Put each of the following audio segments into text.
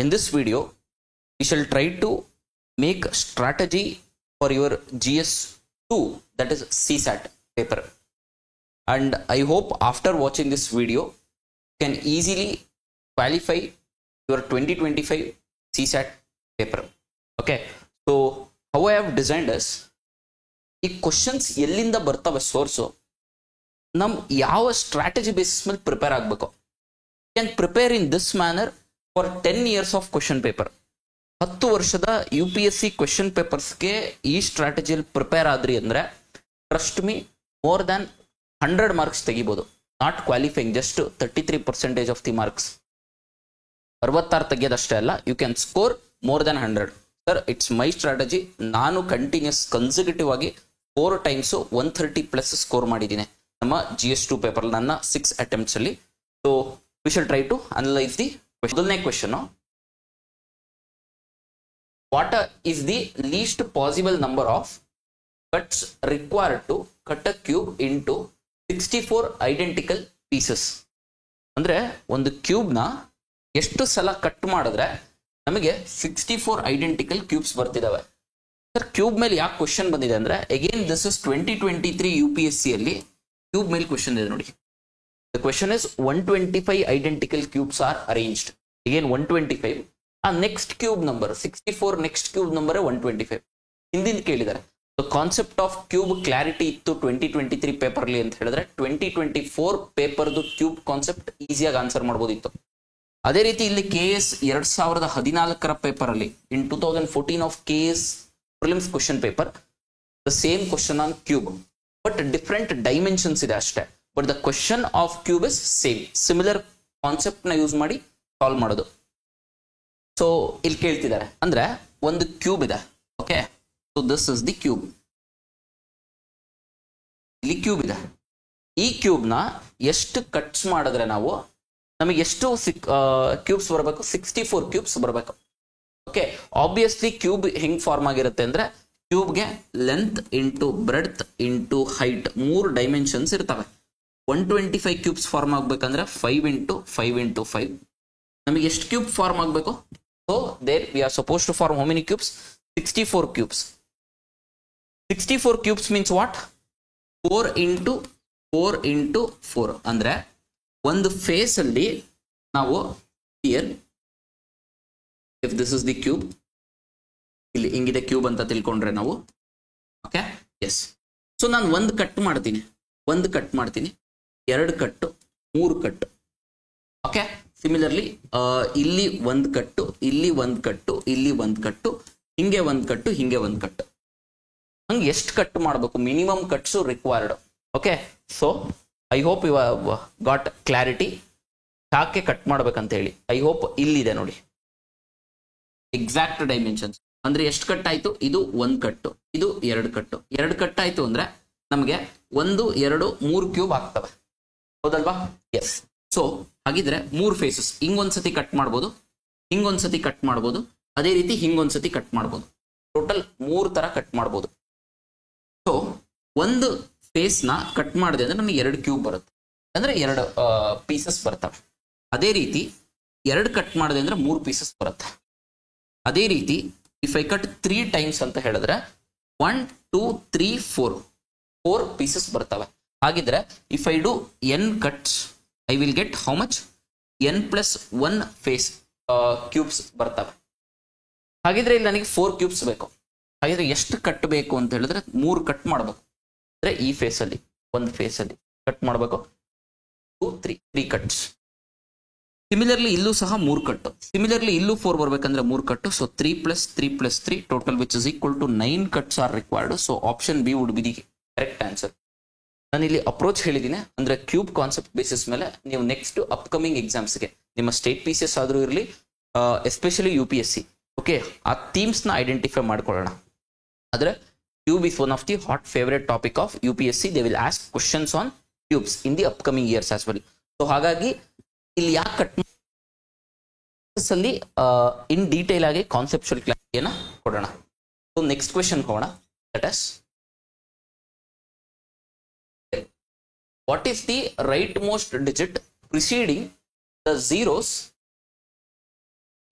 In this video, we shall try to make strategy for your GS2, that is CSAT paper. And I hope after watching this video, you can easily qualify your 2025 CSAT paper. Okay, so how I have designed is, ಈ questions ಎಲ್ಲಿಂದ ಬರ್ತವೆ source, ನಮ್ ಯಾವ strategy basis ಮೇಲೆ prepare ಆಗಬೇಕು. Can prepare in this manner for 10 years of question paper. 10 ವರ್ಷದ UPSC question ಪೇಪರ್ಸ್ಗೆ ಈ ಸ್ಟ್ರಾಟಜಿಯಲ್ಲಿ prepare ಆದ್ರಿ ಅಂದ್ರೆ trust me, more than 100 marks ತೆಗಿಬೋದು. Not qualifying, just 33% of the marks. 66 ತೆಗಿಯೋದಷ್ಟೇ ಅಲ್ಲ, you can score more than 100. Sir, it's my strategy. ನಾನು continues consecutive ಆಗಿ 4 times 130+ score ಮಾಡಿದ್ದೀನಿ ನಮ್ಮ GS2 ಪೇಪರ್, ನನ್ನ 6 attempts ಅಲ್ಲಿ. So we shall try to analyse the ಮೊದಲನೇ question. What is the least possible number of cuts required to cut a cube into 64 identical pieces? ಅಂದ್ರೆ ಒಂದು ಕ್ಯೂಬ್ನ ಎಷ್ಟು ಸಲ ಕಟ್ ಮಾಡಿದ್ರೆ ನಮಗೆ 64 ಐಡೆಂಟಿಕಲ್ ಕ್ಯೂಬ್ಸ್ ಬರ್ತಿದಾವೆ. ಸರ್, ಕ್ಯೂಬ್ ಮೇಲೆ ಯಾಕೆ ಕ್ವಶನ್ ಬಂದಿದೆ ಅಂದ್ರೆ, ಅಗೇನ್ ದಿಸ್ ಇಸ್ 2023 UPSC ಅಲ್ಲಿ ಕ್ಯೂಬ್ ಮೇಲೆ ಕ್ವಶನ್ ಇದೆ ನೋಡಿ. The question is 125 identical cubes are arranged. Again 125. ಆ next cube number 64, next cube number 125 ಹಿಂದಿಂದ ಕೇಳಿದ್ದಾರೆ. The concept of cube clarity ಇತ್ತು 2023 ಪೇಪರ್ ಅಲ್ಲಿ ಅಂತ ಹೇಳಿದ್ರೆ 2024 ಪೇಪರ್ದು ಕ್ಯೂಬ್ ಕಾನ್ಸೆಪ್ಟ್ ಈಸಿಯಾಗಿ ಆನ್ಸರ್ ಮಾಡ್ಬೋದಿತ್ತು. ಅದೇ ರೀತಿ ಇಲ್ಲಿ KS 2014 ಪೇಪರ್ ಅಲ್ಲಿ, ಇನ್ 2014 of KS prelims question paper, the same question on cube, but different dimensions ಇದೆ ಅಷ್ಟೇ. But the question of cube is same. Similar concept ನ ಯೂಸ್ ಮಾಡಿ ಸಾಲ್ವ್ ಮಾಡೋದು. ಸೊ ಇಲ್ಲಿ ಕೇಳ್ತಿದ್ದಾರೆ ಅಂದ್ರೆ, ಒಂದು ಕ್ಯೂಬ್ ಇದೆ. Okay, so this is the cube. ಇಲ್ಲಿ ಕ್ಯೂಬ್ ಇದೆ. ಈ ಕ್ಯೂಬ್ ನ ಎಷ್ಟು ಕಟ್ಸ್ ಮಾಡಿದ್ರೆ ನಾವು ನಮಗೆ ಎಷ್ಟು ಕ್ಯೂಬ್ಸ್ ಬರಬೇಕು? 64 ಕ್ಯೂಬ್ಸ್ ಬರಬೇಕು. ಓಕೆ, ಆಬ್ವಿಯಸ್ಲಿ ಕ್ಯೂಬ್ ಹೆಂಗ್ ಫಾರ್ಮ್ ಆಗಿರುತ್ತೆ ಅಂದ್ರೆ, ಕ್ಯೂಬ್ಗೆ length into breadth into height 3 dimensions ಇರ್ತವೆ. 125 ಕ್ಯೂಬ್ಸ್ ಫಾರ್ಮ್ ಆಗ್ಬೇಕಂದ್ರೆ 5 ಇಂಟು 5 ಇಂಟು 5. ನಮಗೆ ಎಷ್ಟು ಕ್ಯೂಬ್ ಫಾರ್ಮ್ ಆಗಬೇಕು? So there we are suppose to form how many cubes? 64 cubes. 64 cubes means what? 4 into 4 into 4 ಅಂದ್ರೆ ಒಂದು ಫೇಸ್ ಅಲ್ಲಿ ನಾವು here, if this is the cube, ಇಲ್ಲಿ ಹಿಂಗಿದೆ ಕ್ಯೂಬ್ ಅಂತ ತಿಳ್ಕೊಂಡ್ರೆ ನಾವು. Okay, yes. ಸೊ ನಾನು ಒಂದು ಕಟ್ ಮಾಡ್ತೀನಿ, 2 ಕಟ್ಟು, 3 ಕಟ್ಟು. ಓಕೆ, ಸಿಮಿಲರ್ಲಿ ಇಲ್ಲಿ 1 ಕಟ್ಟು, ಇಲ್ಲಿ 1 ಕಟ್ಟು, ಇಲ್ಲಿ 1 ಕಟ್ಟು, ಹಿಂಗೆ 1 ಕಟ್ಟು, ಹಿಂಗೆ 1 ಕಟ್ಟು. ಹಂಗೆ ಎಷ್ಟು ಕಟ್ ಮಾಡಬೇಕು? Minimum cuts required. Okay, so I hope you got clarity ಯಾಕೆ ಕಟ್ ಮಾಡ್ಬೇಕಂತ ಹೇಳಿ. ಐ ಹೋಪ್ ಇಲ್ಲಿದೆ ನೋಡಿ ಎಕ್ಸಾಕ್ಟ್ ಡೈಮೆನ್ಷನ್ಸ್. ಅಂದ್ರೆ ಎಷ್ಟು ಕಟ್ ಆಯ್ತು? ಇದು 1 ಕಟ್ಟು, ಇದು 2 ಕಟ್ಟು. 2 ಕಟ್ ಆಯ್ತು ಅಂದ್ರೆ ನಮಗೆ 1, 2, 3 ಕ್ಯೂಬ್ ಆಗ್ತವೆ, ಹೌದಲ್ವಾ? ಎಸ್. ಸೊ ಹಾಗಿದ್ರೆ 3 ಫೇಸಸ್, ಹಿಂಗೊಂದ್ಸತಿ ಕಟ್ ಮಾಡ್ಬೋದು, ಹಿಂಗೊಂದ್ಸತಿ ಕಟ್ ಮಾಡ್ಬೋದು, ಅದೇ ರೀತಿ ಹಿಂಗೊಂದ್ಸತಿ ಕಟ್ ಮಾಡ್ಬೋದು. ಟೋಟಲ್ 3 ತರ ಕಟ್ ಮಾಡ್ಬೋದು. ಸೊ ಒಂದು ಫೇಸ್ ನ ಕಟ್ ಮಾಡಿದೆ ಅಂದ್ರೆ ನಮಗೆ 2 ಕ್ಯೂಬ್ ಬರುತ್ತೆ, ಅಂದ್ರೆ 2 ಪೀಸಸ್ ಬರ್ತವೆ. ಅದೇ ರೀತಿ 2 ಕಟ್ ಮಾಡಿದೆ ಅಂದ್ರೆ 3 ಪೀಸಸ್ ಬರುತ್ತೆ. ಅದೇ ರೀತಿ ಇಫ್ ಐ ಕಟ್ 3 times ಅಂತ ಹೇಳಿದ್ರೆ 1, 2, 3, 4 ಪೀಸಸ್ ಬರ್ತವೆ. ಹಾಗಿದ್ರೆ if I do n cuts, I will get how much? n+1 face cubes ಬರ್ತವೆ. ಹಾಗಿದ್ರೆ ಇಲ್ಲಿ ನನಗೆ 4 ಕ್ಯೂಬ್ಸ್ ಬೇಕು. ಹಾಗಿದ್ರೆ ಎಷ್ಟು ಕಟ್ ಬೇಕು ಅಂತ ಹೇಳಿದ್ರೆ 3 ಕಟ್ ಮಾಡಬೇಕು. ಅಂದ್ರೆ ಈ ಫೇಸ್ ಅಲ್ಲಿ, ಒಂದು ಫೇಸ್ ಅಲ್ಲಿ ಕಟ್ ಮಾಡಬೇಕು 2, 3 ಕಟ್ಸ್. ಸಿಮಿಲರ್ಲಿ ಇಲ್ಲೂ ಸಹ 3 ಕಟ್ಟು. ಸಿಮಿಲರ್ಲಿ ಇಲ್ಲೂ 4 ಬರ್ಬೇಕಂದ್ರೆ 3 cut. So 3 + 3 + 3 total which is equal to 9 cuts are required. So option B would be the correct answer. ನಾನು ಇಲ್ಲಿ ಅಪ್ರೋಚ್ ಹೇಳಿದ್ದೀನಿ ಅಂದ್ರೆ ಕ್ಯೂಬ್ ಕಾನ್ಸೆಪ್ಟ್ ಬೇಸಿಸ್ ಮೇಲೆ ನೀವು ನೆಕ್ಸ್ಟ್ ಅಪ್ಕಮಿಂಗ್ ಎಕ್ಸಾಮ್ಸ್ಗೆ ನಿಮ್ಮ ಸ್ಟೇಟ್ PCS ಆದ್ರೂ ಇರಲಿ, ಎಸ್ಪೆಷಲಿ UPSC, ಓಕೆ, ಆ ಥೀಮ್ಸ್ ನ ಐಡೆಂಟಿಫೈ ಮಾಡ್ಕೊಳ್ಳೋಣ. ಆದ್ರೆ cube is one of the hot favorite topic of UPSC. They will ask questions on cubes in the upcoming years as well. So ಹಾಗಾಗಿ ಇಲ್ಲಿ ಯಾಕೆ ಕಟ್ ಅಲ್ಲಿ ಇನ್ ಡೀಟೇಲ್ ಆಗಿ conceptual ಕ್ಲಾರಿಟಿಯನ್ನ ಕೊಡೋಣ. ಸೊ ನೆಕ್ಸ್ಟ್ ಕ್ವೆಶ್ಚನ್ ಹೋಗೋಣ. That is, what is the right most digit preceding the zeros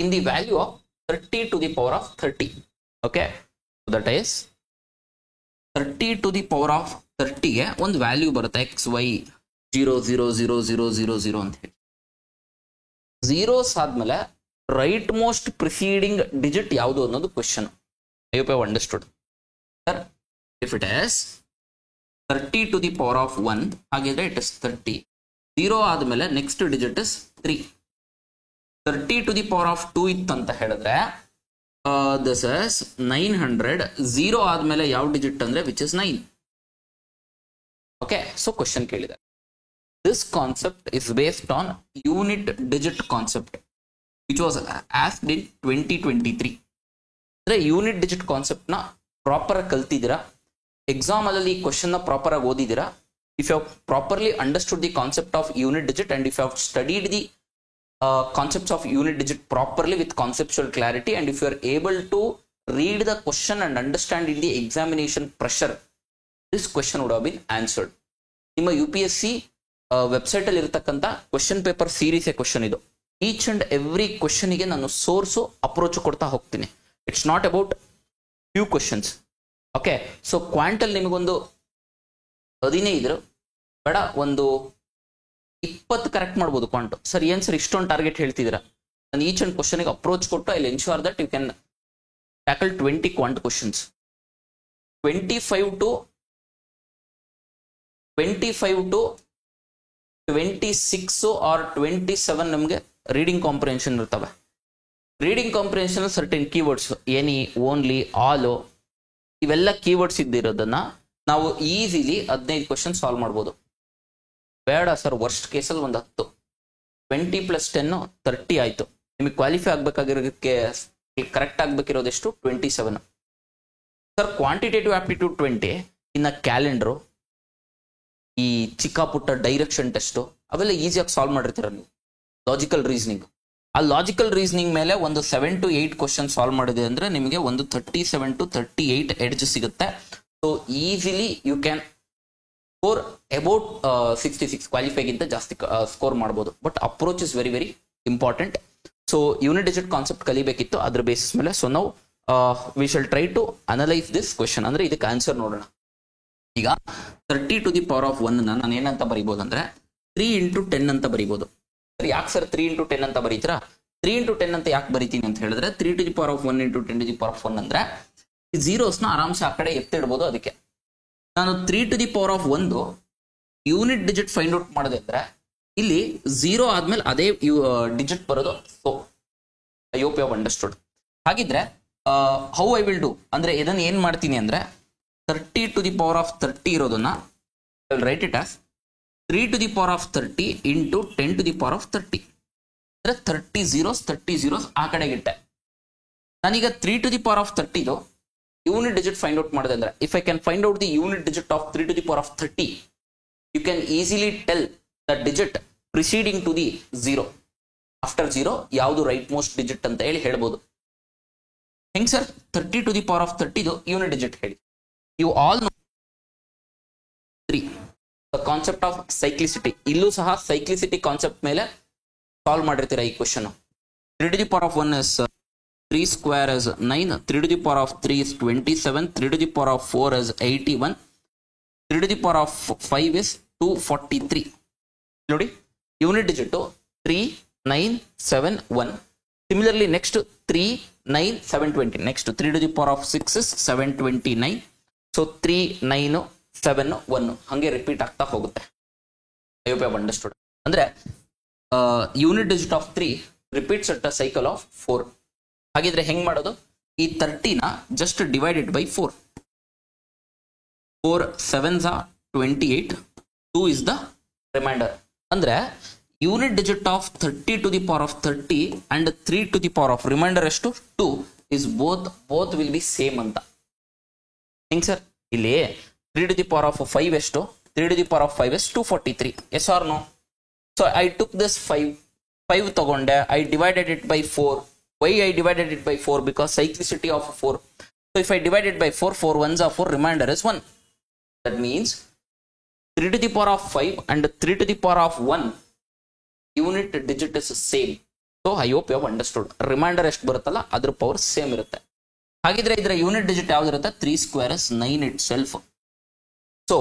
in the value of 30 to the power of 30. Okay, so that is 30 to the power of 30 ಗೆ ಒಂದು value ಬರುತ್ತೆ X Y 0 ಅಂತ ಹೇಳಿ. Zeros ಆದ್ಮೇಲೆ right most preceding digit ಯಾವುದು ಅನ್ನೋದು question. I hope I understood sir. If it is 30 to the power of 1 ಹಾಗಿದ್ರೆ it is 30. 0 ಆದ್ಮೇಲೆ next digit is 3. 30 to the power of 2 ಇತ್ತಂತ ಹೇಳಿದ್ರೆ ದಿಸ್ ಇಸ್ 900. 0 ಆದ್ಮೇಲೆ ಯಾವ ಡಿಜಿಟ್ ಅಂದ್ರೆ which is 9. Okay, so question ಕೇಳಿದೆ. This concept is based on unit digit concept which was asked in 2023. ಅಂದ್ರೆ unit digit concept ನ proper ಆಗಿ ಕಲ್ತಿದ್ದೀರಾ, ಎಕ್ಸಾಮ್ ಅಲ್ಲಿ ಕ್ವೆಶನ್ ನ ಪ್ರಾಪರ್ ಆಗಿ ಓದಿದ್ದೀರಾ. If you properly understood the concept of unit digit and if you studied the concepts of unit digit properly with conceptual clarity, and if you are able to read the question and understand in the examination pressure, this question would have been answered. ನಿಮ್ಮ UPSC website ಅಲ್ಲಿ ಇರತಕ್ಕಂತ question paper series question ಇದು. Each and every question ಗೆ ನಾನು source approach ಕೊಡ್ತಾ ಹೋಗ್ತೀನಿ. It's not about few questions. Okay, so ಕ್ವಾಂಟಲ್ ನಿಮಗೊಂದು 15 ಬೇಡ ಒಂದು 20 ಕರೆಕ್ಟ್ ಮಾಡ್ಬೋದು ಕ್ವಾಂಟ್. ಸರ್ ಏನ್ ಸರ್ ಇಷ್ಟೊಂದು ಟಾರ್ಗೆಟ್ ಹೇಳ್ತಿದ್ದೀರಾ? ನಾನು ಈಚ್ ಅಂಡ್ ಕ್ವಶನ್ ಅಪ್ರೋಚ್ ಕೊಟ್ಟು I will ensure that you can tackle 20 quant questions. 25 to 26 or 27 ನಮಗೆ ರೀಡಿಂಗ್ ಕಾಂಪ್ರಿಹೆನ್ಷನ್ ಇರ್ತವೆ. Reading comprehension certain keywords any, only, all, ಇವೆಲ್ಲ ಕೀವರ್ಡ್ಸ್ ಇದ್ದಿರೋದನ್ನ ನಾವು ಈಸಿಲಿ 15 ಕ್ವಶನ್ ಸಾಲ್ವ್ ಮಾಡ್ಬೋದು. ಬೇಡ ಸರ್ ವರ್ಸ್ಟ್ ಕೇಸಲ್ಲಿ ಒಂದು 10, 20 + 10 30 ಆಯ್ತು. ನಿಮಗೆ ಕ್ವಾಲಿಫೈ ಆಗ್ಬೇಕಾಗಿರೋದಕ್ಕೆ ಕರೆಕ್ಟ್ ಆಗ್ಬೇಕಿರೋದೆಷ್ಟು 27. ಸರ್ ಕ್ವಾಂಟಿಟೇಟಿವ್ ಆಪ್ಟಿಟ್ಯೂಡ್ 20, ಇನ್ನು ಕ್ಯಾಲೆಂಡರು, ಈ ಚಿಕ್ಕ ಪುಟ್ಟ ಡೈರೆಕ್ಷನ್ ಟೆಸ್ಟು ಅವೆಲ್ಲ ಈಸಿಯಾಗಿ ಸಾಲ್ವ್ ಮಾಡಿರ್ತೀರ ನೀವು. ಲಾಜಿಕಲ್ ರೀಸನಿಂಗ್, ಆ ಲಾಜಿಕಲ್ ರೀಸನಿಂಗ್ ಮೇಲೆ ಒಂದು 7 to 8 ಕ್ವಶನ್ ಸಾಲ್ವ್ ಮಾಡಿದೆ ಅಂದ್ರೆ ನಿಮಗೆ ಒಂದು 37 to 38 ಎಡ್ಜ್ ಸಿಗುತ್ತೆ. So easily you can score about 66, ಕ್ವಾಲಿಫೈಗಿಂತ ಜಾಸ್ತಿ ಸ್ಕೋರ್ ಮಾಡ್ಬೋದು. But approach is very very important. So unit digit concept ಕಲಿಬೇಕಿತ್ತು, ಅದ್ರ ಬೇಸಿಸ್ ಮೇಲೆ. ಸೊ ನಾವು we shall try to analyse this question. ಅಂದ್ರೆ ಇದಕ್ಕೆ ಆನ್ಸರ್ ನೋಡೋಣ. ಈಗ 30 to the power of 1 ನಾನು ಏನಂತ ಬರೀಬಹುದು ಅಂದ್ರೆ 3 into 10 ಅಂತ ಬರೀಬಹುದು. ಸರ್ ಯಾಕೆ ಸರ್ 3 into 10 ಅಂತ ಬರೀತೀರಾ? 3 into 10 ಅಂತ ಯಾಕೆ ಬರೀತೀನಿ ಅಂತ ಹೇಳಿದ್ರೆ 3 to the power of 1 into 10 to the power of 1 ಅಂದ್ರೆ ಈ ಝೀರೋಸ್ನ ಆರಾಮ್ಸೆ ಆ ಕಡೆ ಎತ್ತಿಡ್ಬೋದು. ಅದಕ್ಕೆ ನಾನು 3 to the power of 1 unit digit find out ಮಾಡಿದೆ ಅಂದ್ರೆ ಇಲ್ಲಿ 0 ಆದ್ಮೇಲೆ ಅದೇ ಡಿಜಿಟ್ ಬರೋದು. So I hope you have understood. ಹಾಗಿದ್ರೆ ಹೌ ಐ ವಿಲ್ ಡೂ ಅಂದ್ರೆ ಇದನ್ನ ಏನ್ ಮಾಡ್ತೀನಿ ಅಂದ್ರೆ 30 to the power of 30 ಇರೋದನ್ನ I will write it as 3 to the power of 30 into 10 to the power of 30. ಅಂದ್ರೆ 30 zeros ಆ ಕಡೆಗೆ ಇಟ್ಟೆ. ನಾನೀಗ 3 to the power of 30 unit digit find out ಮಾಡಿದೆ ಅಂದ್ರೆ if I can find out the unit digit of 3 to the power of 30, you can easily tell the digit preceding to the 0. After 0 ಯಾವುದು right most digit ಅಂತ ಹೇಳಿ ಹೇಳ್ಬೋದು. ಹೆಂಗ್ sir 30 to the power of 30 unit digit ಹೇಳಿ. You all know 3 the concept of cyclicity. ಇಲ್ಲೂ ಸಹ cyclicity concept ಮೇಲೆ solve ಮಾಡಿರ್ತೀರಾ ಈ question. 3 to the power of 1 is 3 square is 9, 3 to the power of 3 is 27, 3 to the power of 4 is 81, 3 to the power of 5 is 243. ನೋಡಿ unit digit 3, 9, 7, 1. Similarly next 3, 9, 720. Next 3 to the power of 6 is 729. So 3, 9, 7, 1 ಹಂಗೆ repeat ಆಗ್ತಾ ಹೋಗುತ್ತೆ. I hope you have understood. ಅಂದ್ರೆ unit digit of 3 repeats at a cycle of 4. ಹಾಗಿದ್ರೆ ಹೆಂಗ್ ಮಾಡೋದು? ಈ 30ನ just divided by 4. 4 7s are 28, 2 is the remainder. ಅಂದ್ರೆ unit digit of 30 to the power of 30 and 3 to the power of remainder ಎಷ್ಟು 2 is both will be same ಅಂತ. ಹೆಂಗ್ sir? ಇಲ್ಲಿ 3 to the power of 5 ಎಷ್ಟು? 3 to the power of 5 is 243. Yes or no? So I took this 5 ತಗೊಂಡೆ, I divided it by 4. Why I divided it by 4? Because cyclicity of 4. So if I divide it by 4, 4 ones are 4, remainder is 1. That means 3 to the power of 5 and 3 to the power of 1 unit digit is same. So I hope you have understood. Remainder ಎಷ್ಟು ಬರುತ್ತಲ್ಲ ಅದ್ರ power same ಇರುತ್ತೆ. ಹಾಗಿದ್ರೆ ಇದರ unit digit ಯಾವ್ದಿರುತ್ತೆ? 3 square is 9 itself. So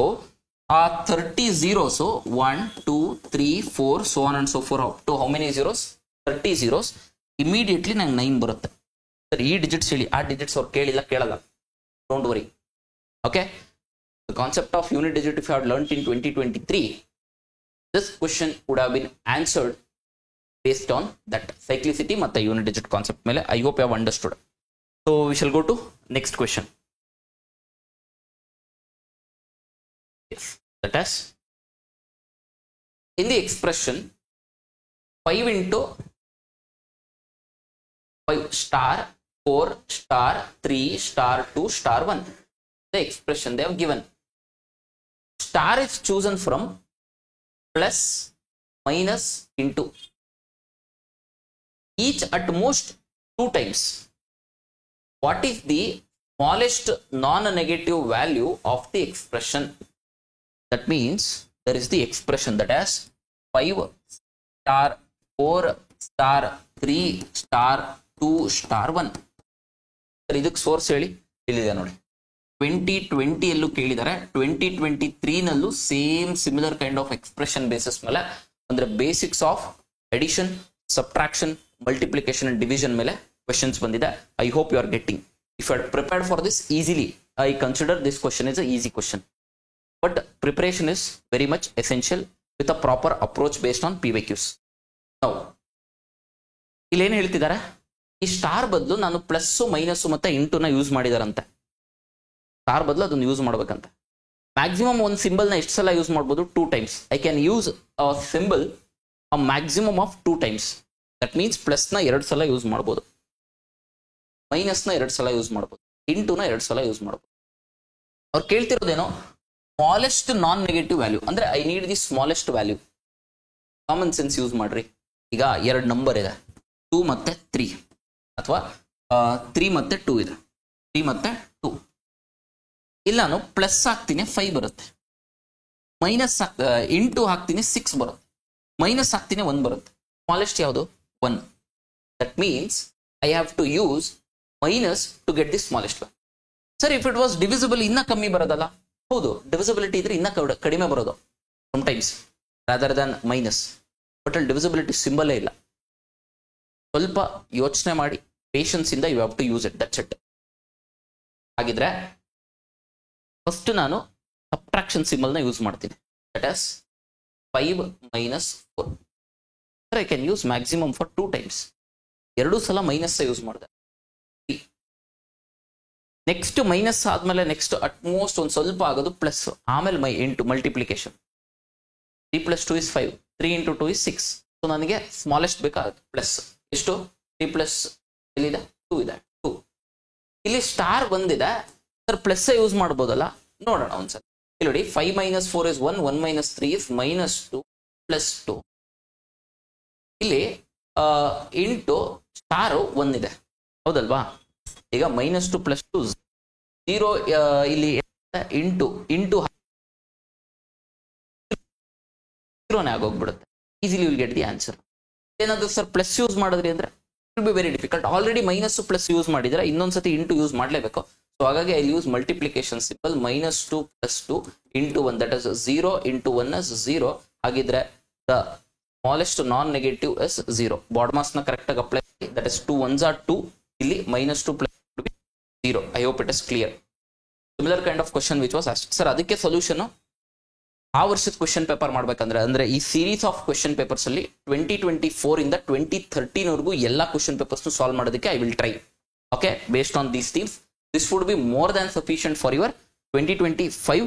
ಆ 30 zeros 1 2 3 4 so on and so forth up to how many zeros? 30 zeros. Immediately ನಂಗೆ 9 ಬರುತ್ತೆ. ಸರ್ ಈ ಡಿಜಿಟ್ಸ್ ಹೇಳಿ, ಆ ಡಿಜಿಟ್ಸ್ ಅವ್ರು ಕೇಳಲ್ಲ, don't worry. Okay, the concept of unit digit if you have learned in 2023, this question would have been answered based on that cyclicity ಮತ್ತು unit digit concept ಮೇಲೆ. I hope you have understood. So we shall go to next question. Yes, that is in the expression 5 into 5 star 4 star 3 star 2 star 1. The expression they have given. Star is chosen from plus, minus, into. Each at most 2 times. What is the smallest non-negative value of the expression? That means there is the expression that has 5 star 4 star 3 star 2 star 1. ಇದಕ್ಕೆ source ಹೇಳಿ, ಹೇಳಿದೆ ನೋಡಿ. 2020 ಯಲ್ಲೂ ಕೇಳಿದ್ದಾರೆ, 2023 ನಲ್ಲೂ same similar kind of expression basis ಮೇಲೆ, ಅಂದ್ರೆ basics of addition, subtraction, multiplication and division ಮೇಲೆ questions ಬಂದಿದೆ. I hope you are getting. If you are prepared for this easily, I consider this question is a easy question. But preparation is very much essential with a proper approach based on PYQs. Now, ಇಲ್ಲಿ ಏನು ಹೇಳ್ತಿದ್ದಾರೆ? ಈ star ಬದಲು ನಾನು plus minus ಮತ್ತೆ ಇಂಟುನ use ಮಾಡಿದಾರಂತೆ. Star ಬದಲು ಅದನ್ನು use ಮಾಡ್ಬೇಕಂತ. ಮ್ಯಾಕ್ಸಿಮಮ್ ಒಂದು ಸಿಂಬಲ್ನ ಎಷ್ಟು ಸಲ ಯೂಸ್ ಮಾಡ್ಬೋದು? 2 times. I can use a symbol a maximum of 2 times. That means ಪ್ಲಸ್ನ 2 ಸಲ ಯೂಸ್ ಮಾಡ್ಬೋದು, ಮೈನಸ್ನ 2 ಸಲ ಯೂಸ್ ಮಾಡ್ಬೋದು, ಇಂಟುನ 2 ಸಲ ಯೂಸ್ ಮಾಡ್ಬೋದು. ಅವ್ರು ಕೇಳ್ತಿರೋದೇನೋ ಸ್ಮಾಲೆಸ್ಟ್ ನಾನ್ ನೆಗೆಟಿವ್ ವ್ಯಾಲ್ಯೂ, ಅಂದ್ರೆ I need the smallest value. Common sense use ಮಾಡ್ರಿ. ಈಗ 2 ನಂಬರ್ ಇದೆ, 2 ಮತ್ತೆ 3, ಅಥವಾ 3 ಮತ್ತೆ 2 ಇದೆ, 3 ಮತ್ತೆ 2. ಇಲ್ಲ ನಾನು ಪ್ಲಸ್ ಹಾಕ್ತೀನಿ 5 ಬರುತ್ತೆ, ಮೈನಸ್ ಇಂಟು ಹಾಕ್ತೀನಿ 6 ಬರುತ್ತೆ, ಮೈನಸ್ ಹಾಕ್ತೀನಿ 1 ಬರುತ್ತೆ. ಸ್ಮಾಲೆಸ್ಟ್ ಯಾವುದು? 1. That means I have to use minus to get the smallest value. Sir if it was divisible ಇನ್ನ ಕಮ್ಮಿ ಬರೋದಲ್ಲ? ಹೌದು, ಡಿವಿಸಿಬಿಲಿಟಿ ಇದ್ರೆ ಇನ್ನ ಕಡಿಮೆ ಬರೋದು sometimes rather than minus. But ಅಲ್ಲಿ ಡಿವಿಸಿಬಿಲಿಟಿ ಸಿಂಬಲೇ ಇಲ್ಲ. ಸ್ವಲ್ಪ ಯೋಚನೆ ಮಾಡಿ ಪೇಷನ್ಸ್ ಇಂದ you have to use it, that's it. ಹಾಗಿದ್ರೆ ಫಸ್ಟ್ ನಾನು ಸಬ್ಟ್ರಾಕ್ಷನ್ ಸಿಂಬಲ್ನ ಯೂಸ್ ಮಾಡ್ತೀನಿ. That as 5 minus 4. I can use maximum for 2 times. 2 ಸಲ ಮೈನಸ್ ಯೂಸ್ ಮಾಡಿದೆ. ನೆಕ್ಸ್ಟ್ ಮೈನಸ್ ಆದ್ಮೇಲೆ ನೆಕ್ಸ್ಟ್ ಅಟ್ಮೋಸ್ಟ್ ಒಂದು ಸ್ವಲ್ಪ ಆಗೋದು ಪ್ಲಸ್, ಆಮೇಲೆ into multiplication. 3 + 2 is 5, 3 × 2 is 6. So ನನಗೆ ಸ್ಮಾಲೆಸ್ಟ್ ಬೇಕಾಗುತ್ತೆ ಪ್ಲಸ್. ಎಷ್ಟು? 3 + ಎಲ್ಲಿದೆ? 2 ಇದೆ, 2. ಇಲ್ಲಿ ಸ್ಟಾರ್ ಬಂದಿದೆ, ಸರ್ ಪ್ಲಸ್ ಯೂಸ್ ಮಾಡ್ಬೋದಲ್ಲ? ನೋಡೋಣ ಒಂದ್ಸಲ. ಇಲ್ಲಿ ನೋಡಿ, 5 - 4 is 1, 1 - 3 is -2 + 2. ಇಲ್ಲಿ ಇಂಟು ಸ್ಟಾರು 1 ಇದೆ, ಹೌದಲ್ವಾ? ಈಗ -2 + 2 0. ಇಲ್ಲಿ ಇಂಟು 0ನೇ ಆಗೋಗ್ಬಿಡುತ್ತೆ. Easily will get the answer. ಏನಾದ್ರು ಸರ್ ಪ್ಲಸ್ ಯೂಸ್ ಮಾಡಿದ್ರಿ ಅಂದ್ರೆ it will be very difficult. Already minus plus use ಮಾಡಿದ್ರೆ ಇನ್ನೊಂದ್ಸತಿ ಇಂಟು ಯೂಸ್ ಮಾಡಲೇಬೇಕು. ಸೊ ಹಾಗಾಗಿ I use multiplication symbol. -2 + 2 × 1, that is 0 × 1 is 0. ಹಾಗಿದ್ರೆ the smallest non negative is 0. BODMAS ನ correct ಆಗಿ apply. That is 2 1s are 2. ಇಲ್ಲಿ -2 + 0. I hope it is clear. Similar kind of question which was asked. Sir ಅದಕ್ಕೆ solution ಆ ವರ್ಷದ question paper ಮಾಡ್ಬೇಕಂದ್ರೆ, ಅಂದ್ರೆ ಈ ಸೀರೀಸ್ ಆಫ್ ಕ್ವಶನ್ ಪೇಪರ್ಸ್ ಅಲ್ಲಿ 2024 ಇಂದ 2013 ವರೆಗೂ ಎಲ್ಲಾ ಕ್ವಶನ್ ಪೇಪರ್ಸ್ ಸಾಲ್ವ್ ಮಾಡೋದಕ್ಕೆ I will try. Okay, based on these themes this would be more than sufficient for your 2025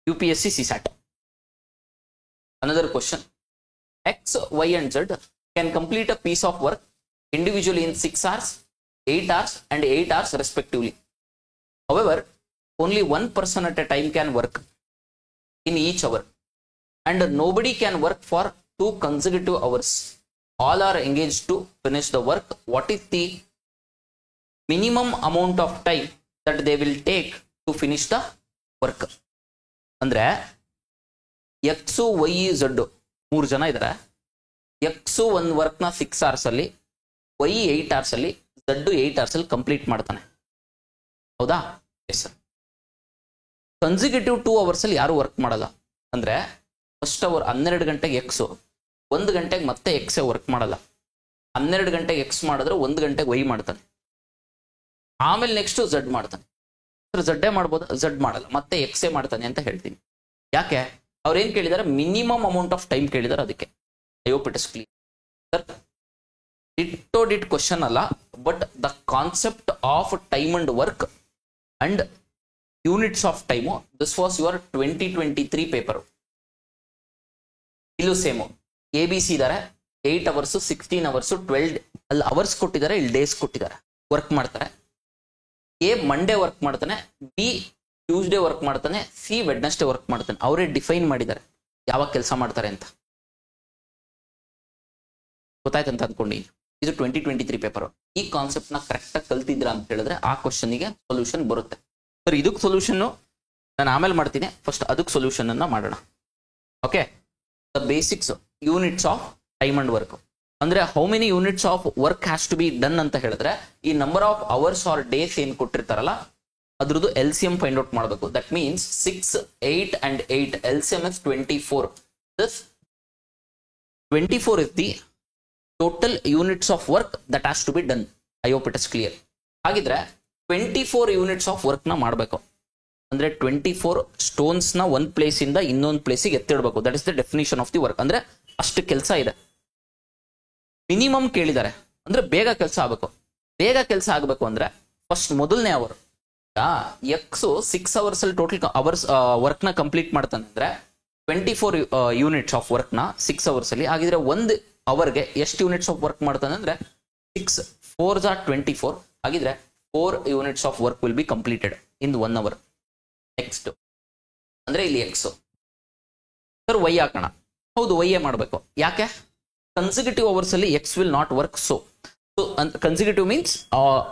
UPSC CSAT. Another question. X, Y and Z can complete a piece of work individually in 6 hours, 8 hours and 8 hours respectively. However, only one person at a time can work in each hour and nobody can work for 2 consecutive hours. All are engaged to finish the work. What is the minimum amount of time that they will take to finish the work? ಅಂದ್ರೆ X, Y, Z 3 ಜನ ಇದ್ದಾರೆ. X ಒಂದು ವರ್ಕ್ನ 6 hours ಅಲ್ಲಿ, Y 8 hours ಅಲ್ಲಿ, Z 8 hours ಅಲ್ಲಿ complete ಮಾಡ್ತಾನೆ. ಹೌದಾ? Yes sir. Consecutive 2 hours ಅಲ್ಲಿ ಯಾರು ವರ್ಕ್ ಮಾಡಲ್ಲ. ಅಂದ್ರೆ ಫಸ್ಟ್ ಅವರ್ 12 ಗಂಟೆಗೆ ಎಕ್ಸ್, 1 ಗಂಟೆಗೆ ಮತ್ತೆ ಎಕ್ಸೇ ವರ್ಕ್ ಮಾಡಲ್ಲ. 12 ಗಂಟೆಗೆ ಎಕ್ಸ್ ಮಾಡಿದ್ರೆ 1 ಗಂಟೆಗೆ ವೈ ಮಾಡ್ತಾನೆ. ಆಮೇಲೆ ನೆಕ್ಸ್ಟ್ ಝಡ್ ಮಾಡ್ತಾನೆ. ಸರ್ ಝಡ್ಡೇ ಮಾಡ್ಬೋದು, ಝಡ್ ಮಾಡಲ್ಲ, ಮತ್ತೆ ಎಕ್ಸೇ ಮಾಡ್ತಾನೆ ಅಂತ ಹೇಳ್ತೀನಿ. ಯಾಕೆ? ಅವ್ರೇನ್ ಕೇಳಿದಾರೆ? ಮಿನಿಮಮ್ ಅಮೌಂಟ್ ಆಫ್ ಟೈಮ್ ಕೇಳಿದಾರೆ. ಅದಕ್ಕೆ I hope it is clear. Sir ಡಿಟ್ ಕ್ವಶನ್ ಅಲ್ಲ, but the concept of time and work and units of time, this was your 2023 paper. ಇಲ್ಲೂ ಸೇಮು ABC ಇದಾರೆ, 8 hours, 16 hours, 12 ಅಲ್ಲಿ ಅವರ್ಸ್ ಕೊಟ್ಟಿದ್ದಾರೆ, ಇಲ್ಲಿ days ಕೊಟ್ಟಿದ್ದಾರೆ. ವರ್ಕ್ ಮಾಡ್ತಾರೆ. ಎ ಮಂಡೇ ವರ್ಕ್ ಮಾಡ್ತಾನೆ, ಬಿ ಟ್ಯೂಸ್ಡೇ ವರ್ಕ್ ಮಾಡ್ತಾನೆ, ಸಿ ವೆಡ್ನೆಸ್ಡೇ ವರ್ಕ್ ಮಾಡ್ತಾನೆ. ಅವರೇ ಡಿಫೈನ್ ಮಾಡಿದ್ದಾರೆ ಯಾವಾಗ ಕೆಲಸ ಮಾಡ್ತಾರೆ ಅಂತ. ಗೊತ್ತಾಯ್ತಂತ ಅಂದ್ಕೊಂಡು ಇದು 2023 ಪೇಪರ್. ಈ ಕಾನ್ಸೆಪ್ಟ್ ನ ಕರೆಕ್ಟ್ ಆಗಿ ಕಲ್ತಿದ್ರ ಅಂತ ಹೇಳಿದ್ರೆ ಆ ಕ್ವಶನ್ಗೆ ಸೊಲ್ಯೂಷನ್ ಬರುತ್ತೆ. ಸರ್ ಇದಕ್ಕೆ ಸೊಲ್ಯೂಷನ್ ನಾನು ಆಮೇಲೆ ಮಾಡ್ತೀನಿ, ಫಸ್ಟ್ ಅದಕ್ಕೆ ಸೊಲ್ಯೂಷನ್ ಅನ್ನ ಮಾಡೋಣ. Okay, the basics units of time and work ಅಂದ್ರೆ how many units of work has to be done ಅಂತ ಹೇಳಿದ್ರೆ ಈ number of hours or days ಏನ್ ಕೊಟ್ಟಿರ್ತಾರಲ್ಲ ಅದ್ರದ್ದು LCM ಫೈಂಡ್ ಔಟ್ ಮಾಡಬೇಕು. That means 6, 8 and 8 LCM is 24. This 24 is the total units of work that has to be done. I hope it is clear. ಹಾಗಿದ್ರೆ 24 units of work ನ ಮಾಡಬೇಕು ಅಂದ್ರೆ 24 stones ನ ಒಂದ್ ಪ್ಲೇಸ್ ಇಂದ ಇನ್ನೊಂದು ಪ್ಲೇಸಿಗೆ ಎತ್ತಿಡ್ಬೇಕು. That is the definition of the work. ಅಂದ್ರೆ ಅಷ್ಟು ಕೆಲಸ ಇದೆ. ಮಿನಿಮಮ್ ಕೇಳಿದ್ದಾರೆ ಅಂದ್ರೆ ಬೇಗ ಕೆಲಸ ಆಗಬೇಕು. ಬೇಗ ಕೆಲಸ ಆಗಬೇಕು ಅಂದ್ರೆ ಫಸ್ಟ್ ಮೊದಲನೇ ಅವರ್ ಎಕ್ಸ್ 6 hours ಅಲ್ಲಿ ಟೋಟಲ್ ಅವರ್ಸ್ ವರ್ಕ್ ನ ಕಂಪ್ಲೀಟ್ ಮಾಡ್ತಾನೆ ಅಂದ್ರೆ 24 ಯೂನಿಟ್ಸ್ ಆಫ್ ವರ್ಕ್ ನ 6 hours ಅಲ್ಲಿ. ಹಾಗಿದ್ರೆ ಒಂದು ಅವರ್ಗೆ ಎಷ್ಟು ಯೂನಿಟ್ಸ್ ಆಫ್ ವರ್ಕ್ ಮಾಡ್ತಾನೆ ಅಂದ್ರೆ 6 4s are 24. ಹಾಗಿದ್ರೆ 4 units of work will be completed in 1 hour. Next ಅಂದ್ರೆ ಇಲ್ಲಿ ಎಕ್ಸ್. ಸರ್ ವೈ ಹಾಕೋಣ. ಹೌದು ವೈ ಮಾಡಬೇಕು. ಯಾಕೆ? ಕನ್ಸಿಕ್ಯೂಟಿವ್ ಅವರ್ಸ್ ಅಲ್ಲಿ X will not work. So consecutive means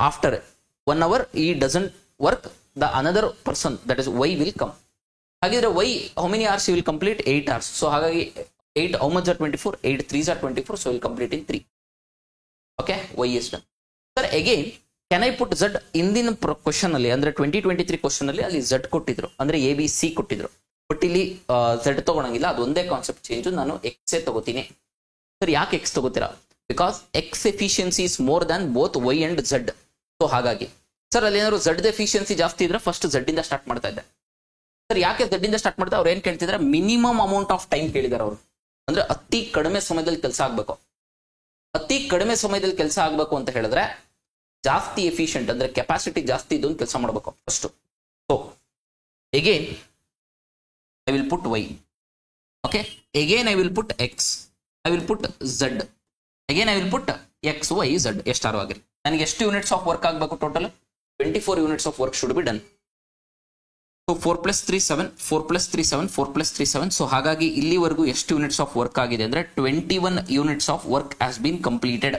after 1 hour ಈ doesn't work, the another person that is Y will come. ಹಾಗಿದ್ರೆ Y how many hours will complete? 8 hours. So ಹಾಗಾಗಿ 8 how much are 24? 8 3s are 24. So will complete in 3. Okay, y is done. Sir again can I put z ಇಂದಿನ question ಅಲ್ಲಿ ಅಂದ್ರೆ 2023 question ಅಲ್ಲಿ ಅಲ್ಲಿ z ಕೊಟ್ಟಿದ್ರು ಅಂದ್ರೆ ABC ಕೊಟ್ಟಿದ್ರು. But ಇಲ್ಲಿ z ತಗೊಳಂಗಿಲ್ಲ. ಅದು ಒಂದೇ ಕಾನ್ಸೆಪ್ಟ್ ಚೇಂಜ್. ನಾನು x ತಗೋತೀನಿ. ಸರ್ ಯಾಕೆ x ತಗೋತೀರಾ? Because x efficiency is more than both y and z. So ಹಾಗಾಗಿ ಸರ್ ಅಲ್ಲಿ ಏನಾದ್ರು z ಎಫಿಷಿಯನ್ಸಿ ಜಾಸ್ತಿ ಇದ್ರೆ ಫಸ್ಟ್ z ಇಂದ ಸ್ಟಾರ್ಟ್ ಮಾಡ್ತಾ ಇದ್ದೆ. ಸರ್ ಯಾಕೆ z ಇಂದ ಸ್ಟಾರ್ಟ್ ಮಾಡ್ತಾ? ಅವ್ರು ಏನ್ ಕೇಳ್ತಿದ್ರೆ ಮಿನಿಮಮ್ ಅಮೌಂಟ್ ಆಫ್ ಟೈಮ್ ಕೇಳಿದಾರೆ ಅವರು. ಅಂದ್ರೆ ಅತಿ ಕಡಿಮೆ ಸಮಯದಲ್ಲಿ ಕೆಲಸ ಆಗ್ಬೇಕು. ಅತಿ ಕಡಿಮೆ ಸಮಯದಲ್ಲಿ ಕೆಲಸ ಆಗ್ಬೇಕು ಅಂತ ಹೇಳಿದ್ರೆ ಜಾಸ್ತಿ ಎಫಿಷಿಯಂಟ್ ಅಂದ್ರೆ ಕೆಪಾಸಿಟಿ ಜಾಸ್ತಿ ಇದ್ದು ಕೆಲಸ ಮಾಡಬೇಕು first. So again I will put y. Okay, again I will put x. I will put z. Again I will put x y z ಎಷ್ಟಾರು ಆಗಿರಲಿ. ನನಗೆ ಎಷ್ಟು ಯೂನಿಟ್ಸ್ ಆಫ್ ವರ್ಕ್ ಆಗಬೇಕು? Total 24 units of work should be done. So 4 + 3 7, 4 + 3 7, 4 + 3 7. So ಹಾಗಾಗಿ ಇಲ್ಲಿವರೆಗೂ ಎಷ್ಟು units of work ಆಗಿದೆ ಅಂದ್ರೆ 21 units of work has been completed.